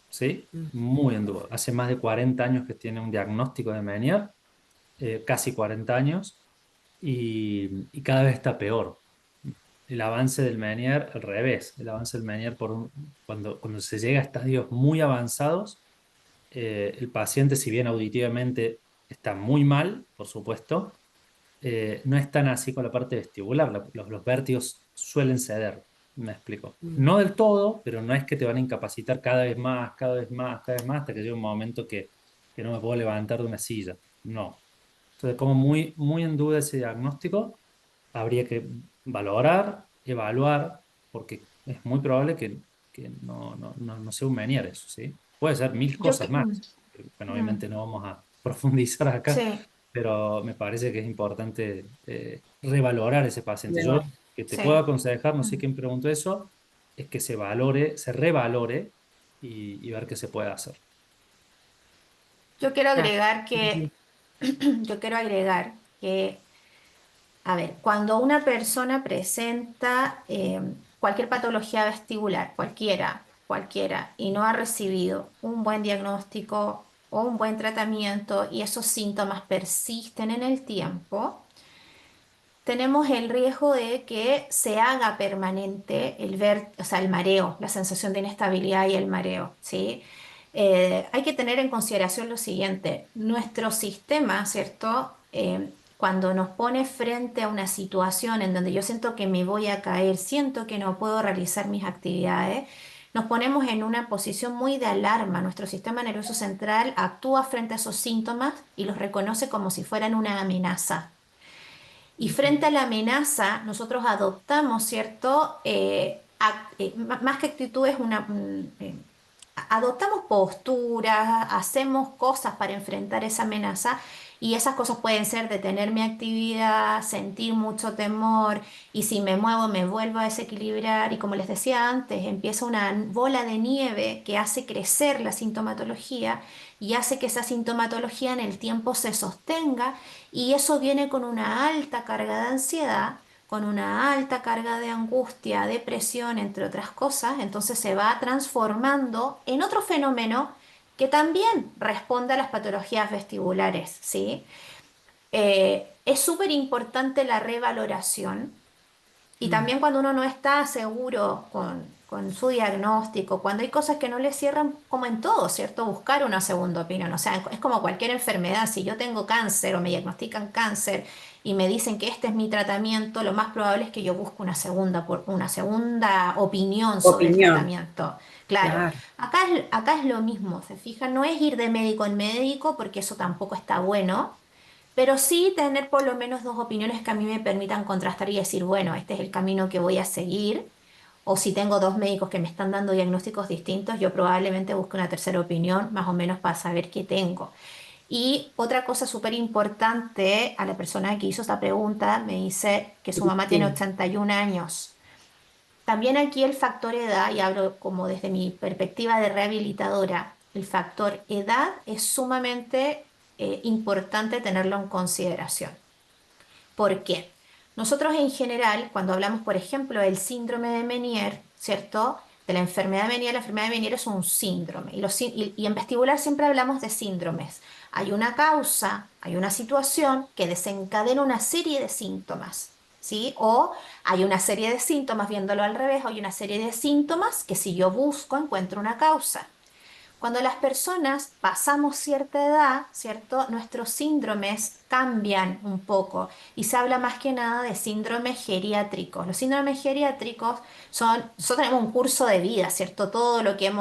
¿sí? Mm. Muy en duda. Hace más de 40 años que tiene un diagnóstico de Meniere, casi 40 años, y cada vez está peor. El avance del Meniere, al revés, el avance del Meniere cuando se llega a estadios muy avanzados, el paciente, si bien auditivamente está muy mal, por supuesto, no es tan así con la parte vestibular. Los vértigos suelen ceder, me explico. Mm. No del todo, pero no es que te van a incapacitar cada vez más, cada vez más, cada vez más, hasta que llegue un momento que no me puedo levantar de una silla. No. Entonces, como muy en duda ese diagnóstico, habría que valorar, evaluar, porque es muy probable que no sea un Meniere eso, ¿sí? Puede ser mil Yo cosas que, más. Bueno, mm, obviamente no vamos a profundizar acá, sí, pero me parece que es importante revalorar ese paciente. De Yo nuevo. que te puedo sí. aconsejar, no sé Mm. quién preguntó eso, es que se valore, se revalore y ver qué se puede hacer. Yo quiero Claro. agregar que, yo quiero agregar que, a ver, cuando una persona presenta cualquier patología vestibular, cualquiera, y no ha recibido un buen diagnóstico o un buen tratamiento y esos síntomas persisten en el tiempo, tenemos el riesgo de que se haga permanente o sea, el mareo, la sensación de inestabilidad y el mareo, ¿sí? Hay que tener en consideración lo siguiente, nuestro sistema, ¿cierto? Cuando nos pone frente a una situación en donde yo siento que me voy a caer, siento que no puedo realizar mis actividades, nos ponemos en una posición muy de alarma. Nuestro sistema nervioso central actúa frente a esos síntomas y los reconoce como si fueran una amenaza. Y frente a la amenaza, nosotros adoptamos, ¿cierto? Más que actitudes, adoptamos posturas, hacemos cosas para enfrentar esa amenaza y esas cosas pueden ser detener mi actividad, sentir mucho temor y si me muevo me vuelvo a desequilibrar y como les decía antes, empieza una bola de nieve que hace crecer la sintomatología y hace que esa sintomatología en el tiempo se sostenga y eso viene con una alta carga de ansiedad, con una alta carga de angustia, depresión, entre otras cosas, entonces se va transformando en otro fenómeno que también responde a las patologías vestibulares, ¿sí? Es súper importante la revaloración y Mm. también cuando uno no está seguro con su diagnóstico, cuando hay cosas que no le cierran, como en todo, ¿cierto? Buscar una segunda opinión. O sea, es como cualquier enfermedad. Si yo tengo cáncer o me diagnostican cáncer y me dicen que este es mi tratamiento, lo más probable es que yo busque una segunda opinión sobre el Opinión, tratamiento. Claro, claro. acá es lo mismo, se fijan, no es ir de médico en médico porque eso tampoco está bueno, pero sí tener por lo menos dos opiniones que a mí me permitan contrastar y decir, bueno, este es el camino que voy a seguir. O si tengo dos médicos que me están dando diagnósticos distintos, yo probablemente busque una tercera opinión, más o menos para saber qué tengo. Y otra cosa súper importante, a la persona que hizo esta pregunta, me dice que su mamá tiene Cristina. 81 años. También aquí el factor edad, y hablo como desde mi perspectiva de rehabilitadora, el factor edad es sumamente importante tenerlo en consideración. ¿Por qué? Nosotros en general, cuando hablamos, por ejemplo, del síndrome de Meniere, ¿cierto? De la enfermedad de Meniere es un síndrome. Y en vestibular siempre hablamos de síndromes. Hay una causa, hay una situación que desencadena una serie de síntomas, ¿sí? O hay una serie de síntomas, viéndolo al revés, hay una serie de síntomas que si yo busco encuentro una causa. Cuando las personas pasamos cierta edad, ¿cierto? Nuestros síndromes cambian un poco y se habla más que nada de síndromes geriátricos. Los síndromes geriátricos nosotros tenemos un curso de vida, ¿cierto? Todo lo que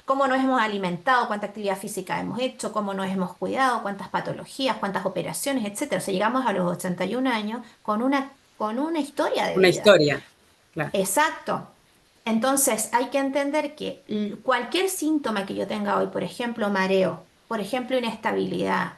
cómo nos hemos alimentado, cuánta actividad física hemos hecho, cómo nos hemos cuidado, cuántas patologías, cuántas operaciones, etcétera. O sea, llegamos a los 81 años con una historia de Una vida. historia, claro. Exacto. Entonces hay que entender que cualquier síntoma que yo tenga hoy, por ejemplo, mareo, por ejemplo, inestabilidad,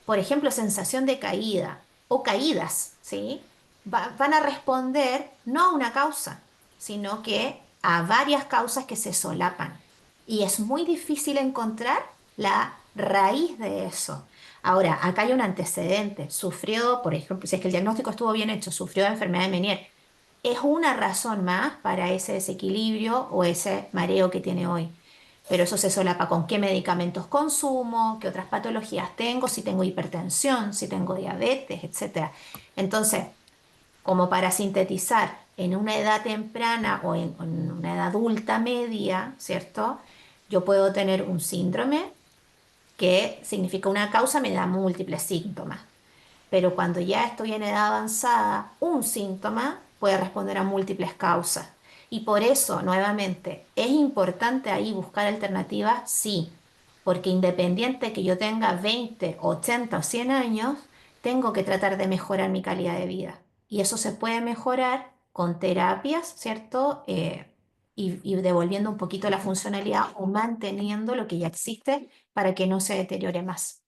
por ejemplo, sensación de caída o caídas, ¿sí? Van a responder no a una causa, sino que a varias causas que se solapan. Y es muy difícil encontrar la raíz de eso. Ahora, acá hay un antecedente. Sufrió, por ejemplo, si es que el diagnóstico estuvo bien hecho, sufrió de enfermedad de Meniere. Es una razón más para ese desequilibrio o ese mareo que tiene hoy. Pero eso se solapa con qué medicamentos consumo, qué otras patologías tengo, si tengo hipertensión, si tengo diabetes, etcétera. Entonces, como para sintetizar, en una edad temprana o en una edad adulta media, ¿cierto? Yo puedo tener un síndrome que significa una causa, me da múltiples síntomas. Pero cuando ya estoy en edad avanzada, un síntoma puede responder a múltiples causas. Y por eso, nuevamente, ¿es importante ahí buscar alternativas? Sí, porque independiente que yo tenga 20, 80 o 100 años, tengo que tratar de mejorar mi calidad de vida. Y eso se puede mejorar con terapias, ¿cierto? Y devolviendo un poquito la funcionalidad o manteniendo lo que ya existe para que no se deteriore más.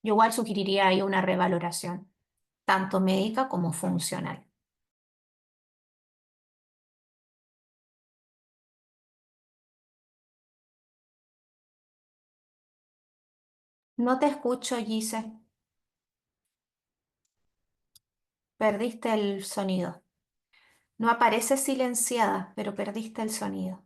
Yo igual sugeriría ahí una revaloración tanto médica como funcional. No te escucho, Gise. Perdiste el sonido. No aparece silenciada, pero perdiste el sonido.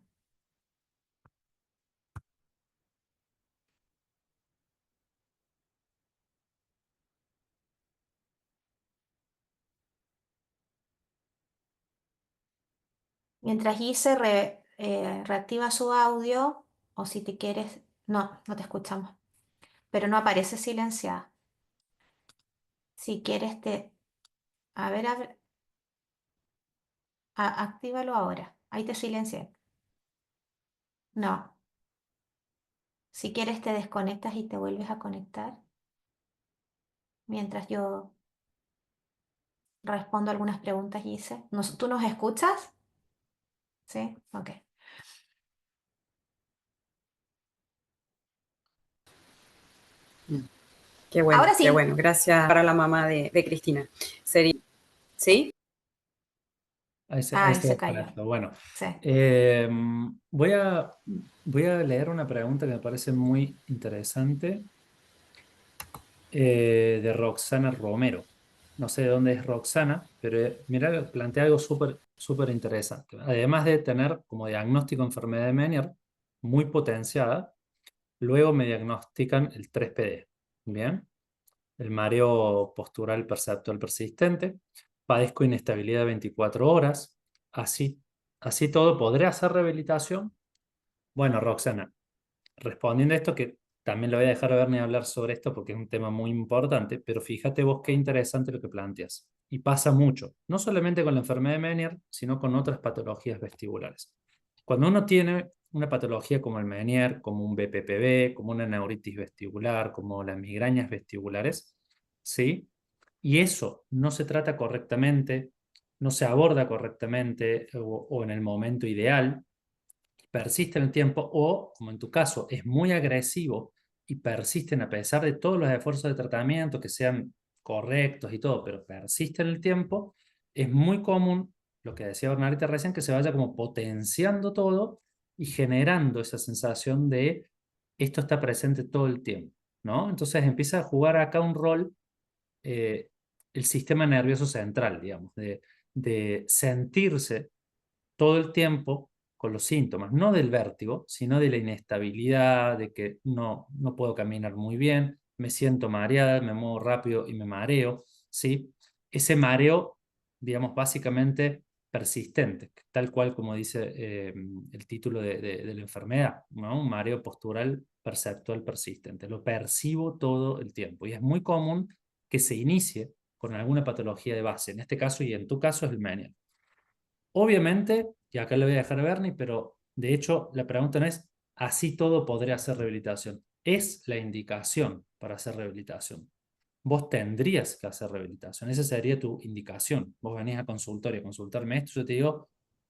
Mientras Gise reactiva su audio, o si te quieres, no, no te escuchamos, pero no aparece silenciada. Si quieres, a ver, actívalo ahora. Ahí te silencié. No. Si quieres, te desconectas y te vuelves a conectar mientras yo respondo algunas preguntas, Gise. ¿Tú nos escuchas? Sí, ok. Mm. Ahora Qué sí. bueno. Gracias para la mamá de Cristina. Sería, ¿sí? Ah, Ahí ahí se se cayó. desconectó. Bueno, Sí. eh, voy a, voy a leer una pregunta que me parece muy interesante de Roxana Romero. No sé de dónde es Roxana, pero mira, plantea algo súper interesante. Además de tener como diagnóstico enfermedad de Meniere muy potenciada, luego me diagnostican el 3PD. Bien, el mareo postural perceptual persistente, padezco inestabilidad 24 horas, así, todo, ¿podré hacer rehabilitación? Bueno, Roxana, respondiendo a esto, que también lo voy a dejar a Bernie hablar sobre esto porque es un tema muy importante, pero fíjate vos qué interesante lo que planteas. Y pasa mucho, no solamente con la enfermedad de Meniere, sino con otras patologías vestibulares. Cuando uno tiene una patología como el Meniere, como un BPPV, como una neuritis vestibular, como las migrañas vestibulares, ¿sí? Y eso no se trata correctamente, no se aborda correctamente o en el momento ideal, persiste en el tiempo o, como en tu caso, es muy agresivo y persisten a pesar de todos los esfuerzos de tratamiento que sean correctos y todo, pero persiste en el tiempo, es muy común, lo que decía Bernardita recién, que se vaya como potenciando todo y generando esa sensación de esto está presente todo el tiempo, ¿no? Entonces empieza a jugar acá un rol eh, el sistema nervioso central, digamos, de sentirse todo el tiempo con los síntomas, no del vértigo, sino de la inestabilidad, de que no puedo caminar muy bien, me siento mareada, me muevo rápido y me mareo, ¿sí? Ese mareo, digamos, básicamente persistente, tal cual como dice el título de la enfermedad, ¿no? Un mareo postural perceptual persistente. Lo percibo todo el tiempo y es muy común que se inicie con alguna patología de base, en este caso y en tu caso es el Meniere. Obviamente, y acá le voy a dejar a Bernie, pero de hecho la pregunta no es, así todo podría hacer rehabilitación. Es la indicación para hacer rehabilitación. Vos tendrías que hacer rehabilitación. Esa sería tu indicación. Vos venís a consultorio a consultarme esto, yo te digo,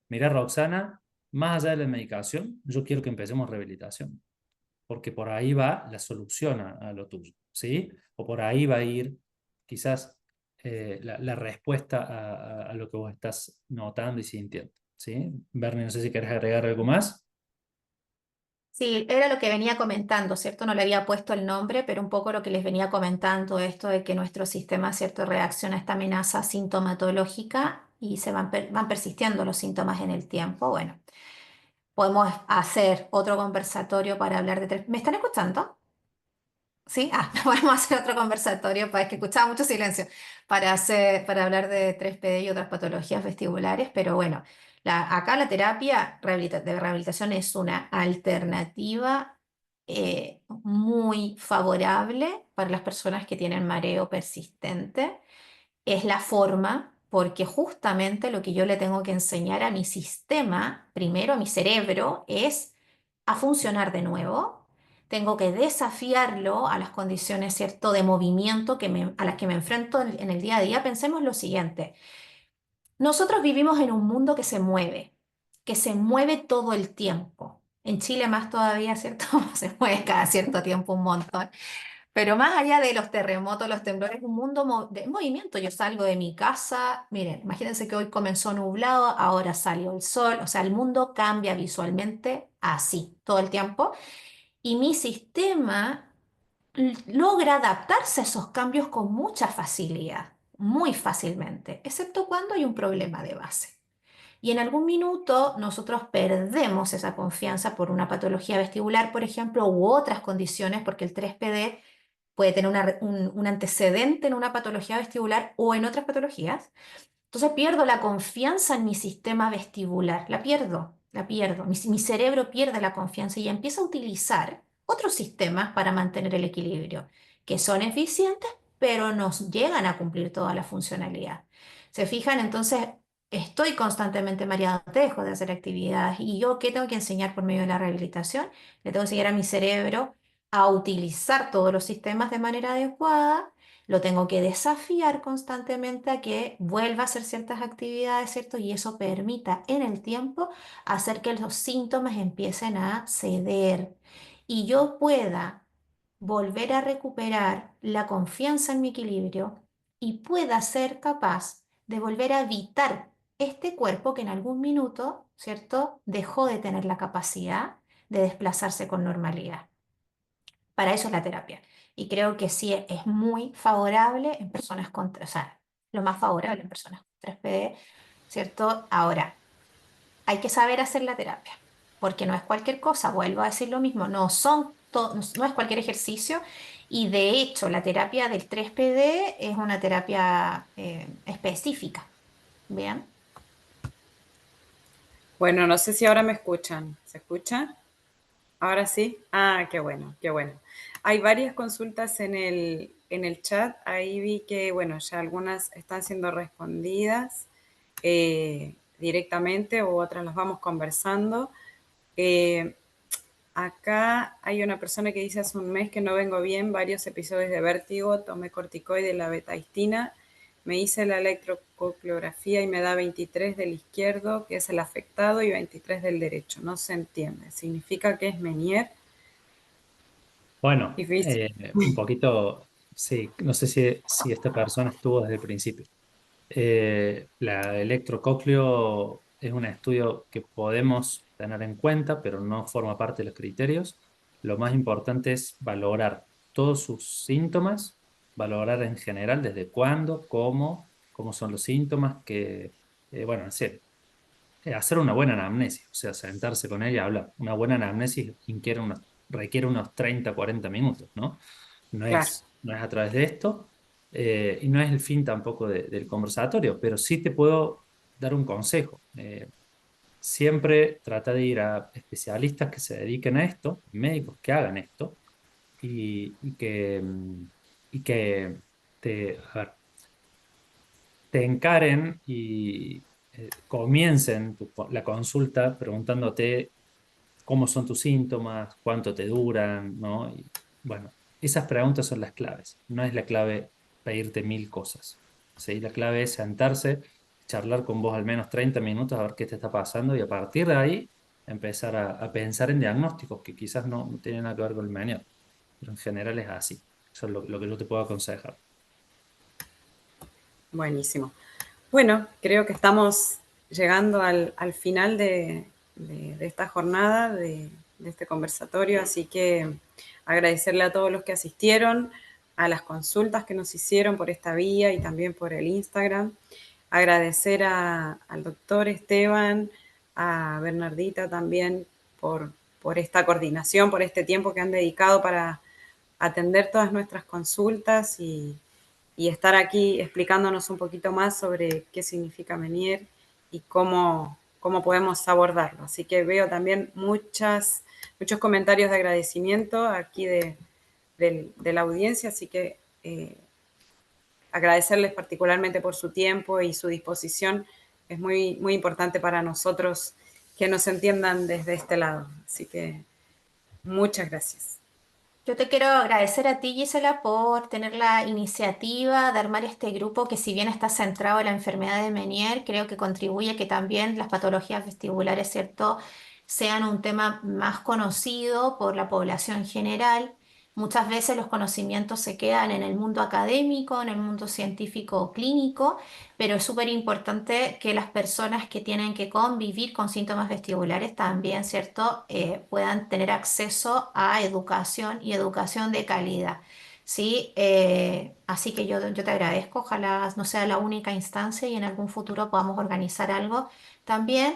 mira Roxana, más allá de la medicación, yo quiero que empecemos rehabilitación, porque por ahí va la solución a lo tuyo, ¿sí? O por ahí va a ir quizás la respuesta a lo que vos estás notando y sintiendo, ¿sí? Bernie, no sé si querés agregar algo más. Sí, era lo que venía comentando, ¿cierto? No le había puesto el nombre, pero un poco lo que les venía comentando, esto de que nuestro sistema, ¿cierto?, reacciona a esta amenaza sintomatológica y van persistiendo los síntomas en el tiempo. Bueno, podemos hacer otro conversatorio para hablar de tres. ¿Me están escuchando? Sí, podemos hacer otro conversatorio, para es que escuchaba mucho silencio, para hablar de 3PD y otras patologías vestibulares, pero bueno, acá la terapia de rehabilitación es una alternativa muy favorable para las personas que tienen mareo persistente. Es la forma, porque justamente lo que yo le tengo que enseñar a mi sistema, primero a mi cerebro, es a funcionar de nuevo. Tengo que desafiarlo a las condiciones, ¿cierto?, de movimiento a las que me enfrento en el día a día. Pensemos lo siguiente. Nosotros vivimos en un mundo que se mueve todo el tiempo. En Chile más todavía, ¿cierto? Se mueve cada cierto tiempo un montón. Pero más allá de los terremotos, los temblores, un mundo de movimiento. Yo salgo de mi casa, miren, imagínense que hoy comenzó nublado, ahora salió el sol, o sea, el mundo cambia visualmente así todo el tiempo y mi sistema logra adaptarse a esos cambios con mucha facilidad, muy fácilmente, excepto cuando hay un problema de base. Y en algún minuto nosotros perdemos esa confianza por una patología vestibular, por ejemplo, u otras condiciones, porque el 3PD puede tener un antecedente en una patología vestibular o en otras patologías. Entonces pierdo la confianza en mi sistema vestibular, la pierdo. Mi cerebro pierde la confianza y empieza a utilizar otros sistemas para mantener el equilibrio, que son eficientes, pero no llegan a cumplir toda la funcionalidad. ¿Se fijan? Entonces, estoy constantemente mareado, dejo de hacer actividades. ¿Y yo qué tengo que enseñar por medio de la rehabilitación? Le tengo que enseñar a mi cerebro a utilizar todos los sistemas de manera adecuada, lo tengo que desafiar constantemente a que vuelva a hacer ciertas actividades, ¿cierto? Y eso permita en el tiempo hacer que los síntomas empiecen a ceder y yo pueda volver a recuperar la confianza en mi equilibrio y pueda ser capaz de volver a habitar este cuerpo que en algún minuto, ¿cierto?, dejó de tener la capacidad de desplazarse con normalidad. Para eso es la terapia. Y creo que sí es muy favorable en personas con, o sea, lo más favorable en personas con 3PD, ¿cierto? Ahora, hay que saber hacer la terapia, porque no es cualquier cosa, vuelvo a decir lo mismo, no es cualquier ejercicio y de hecho la terapia del 3PD es una terapia específica, ¿bien? Bueno, no sé si ahora me escuchan. ¿Se escucha? ¿Ahora sí? Ah, qué bueno, qué bueno. Hay varias consultas en el chat. Ahí vi que, bueno, ya algunas están siendo respondidas directamente o otras las vamos conversando. Eh, Acá hay una persona que dice hace un mes que no vengo bien, varios episodios de vértigo, tomé corticoide, la betaistina, me hice la electrocoreografía y me da 23 del izquierdo, que es el afectado, y 23 del derecho. No se entiende. ¿Significa que es Menier? Bueno, Difícil. un poquito, sí, no sé si esta persona estuvo desde el principio. La electrocócleo es un estudio que podemos tener en cuenta, pero no forma parte de los criterios. Lo más importante es valorar todos sus síntomas, valorar en general desde cuándo, cómo son los síntomas, bueno, en serio, hacer una buena anamnesis, o sea, sentarse con ella y hablar. Una buena anamnesis requiere unos 30, 40 minutos, ¿no? Claro, No es a través de esto, y no es el fin tampoco del conversatorio, pero sí te puedo dar un consejo. Siempre trata de ir a especialistas que se dediquen a esto, médicos que hagan esto, y que a ver, te encaren y comiencen la consulta preguntándote cómo son tus síntomas, cuánto te duran, ¿no? Y bueno, esas preguntas son las claves. No es la clave pedirte mil cosas. ¿Sí? La clave es sentarse, charlar con vos al menos 30 minutos a ver qué te está pasando y a partir de ahí empezar a pensar en diagnósticos que quizás no tienen nada que ver con el mañana, pero en general es así. Eso es lo que yo te puedo aconsejar. buenísimo. Bueno, creo que estamos llegando al final de esta jornada, de este conversatorio, así que agradecerle a todos los que asistieron, a las consultas que nos hicieron por esta vía y también por el Instagram. Agradecer al doctor Esteban, a Bernardita también por esta coordinación, por este tiempo que han dedicado para atender todas nuestras consultas y estar aquí explicándonos un poquito más sobre qué significa Menier y cómo podemos abordarlo. Así que veo también muchos comentarios de agradecimiento aquí de la audiencia, así que agradecerles particularmente por su tiempo y su disposición. Es muy, muy importante para nosotros que nos entiendan desde este lado. Así que muchas gracias. Yo te quiero agradecer a ti, Gisela, por tener la iniciativa de armar este grupo que si bien está centrado en la enfermedad de Meniere, creo que contribuye a que también las patologías vestibulares, ¿cierto?, sean un tema más conocido por la población general. Muchas veces los conocimientos se quedan en el mundo académico, en el mundo científico o clínico, pero es súper importante que las personas que tienen que convivir con síntomas vestibulares también, ¿cierto?, puedan tener acceso a educación y educación de calidad. ¿Sí? Así que yo te agradezco, ojalá no sea la única instancia y en algún futuro podamos organizar algo también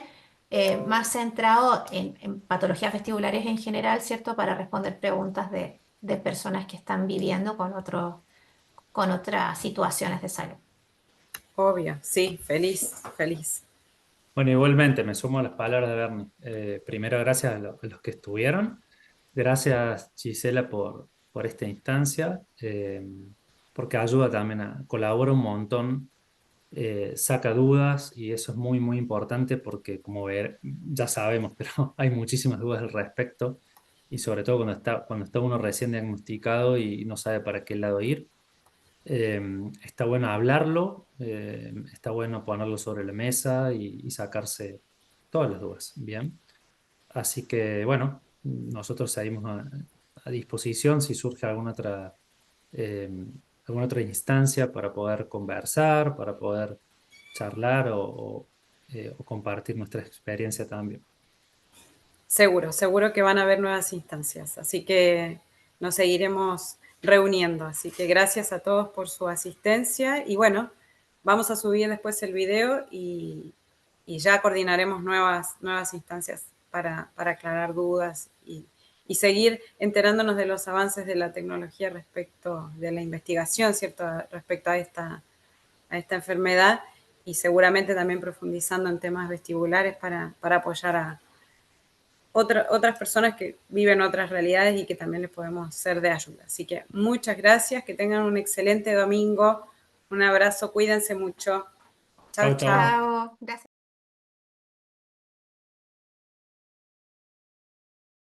más centrado en patologías vestibulares en general, ¿cierto? Para responder preguntas de personas que están viviendo con otras situaciones de salud. Obvio, sí, feliz, feliz. Bueno, igualmente me sumo a las palabras de Bernie. Primero, gracias a los que estuvieron. Gracias, Gisela, por esta instancia, porque ayuda también colabora un montón, saca dudas y eso es muy, muy importante porque, ya sabemos, pero hay muchísimas dudas al respecto y sobre todo cuando está uno recién diagnosticado y no sabe para qué lado ir. Eh, Está bueno hablarlo, está bueno ponerlo sobre la mesa y sacarse todas las dudas, ¿bien? Así que, bueno, nosotros seguimos a disposición si surge eh, alguna otra instancia para poder conversar, para poder charlar o compartir nuestra experiencia también. Seguro, seguro que van a haber nuevas instancias, así que nos seguiremos reuniendo. Así que gracias a todos por su asistencia y bueno, vamos a subir después el video y ya coordinaremos nuevas instancias para aclarar dudas y seguir enterándonos de los avances de la tecnología respecto de la investigación, ¿cierto? Respecto a esta enfermedad y seguramente también profundizando en temas vestibulares para apoyar otras personas que viven otras realidades y que también les podemos ser de ayuda. Así que muchas gracias, que tengan un excelente domingo. Un abrazo, cuídense mucho. Chao, Chau, chau. chao. Chao, gracias.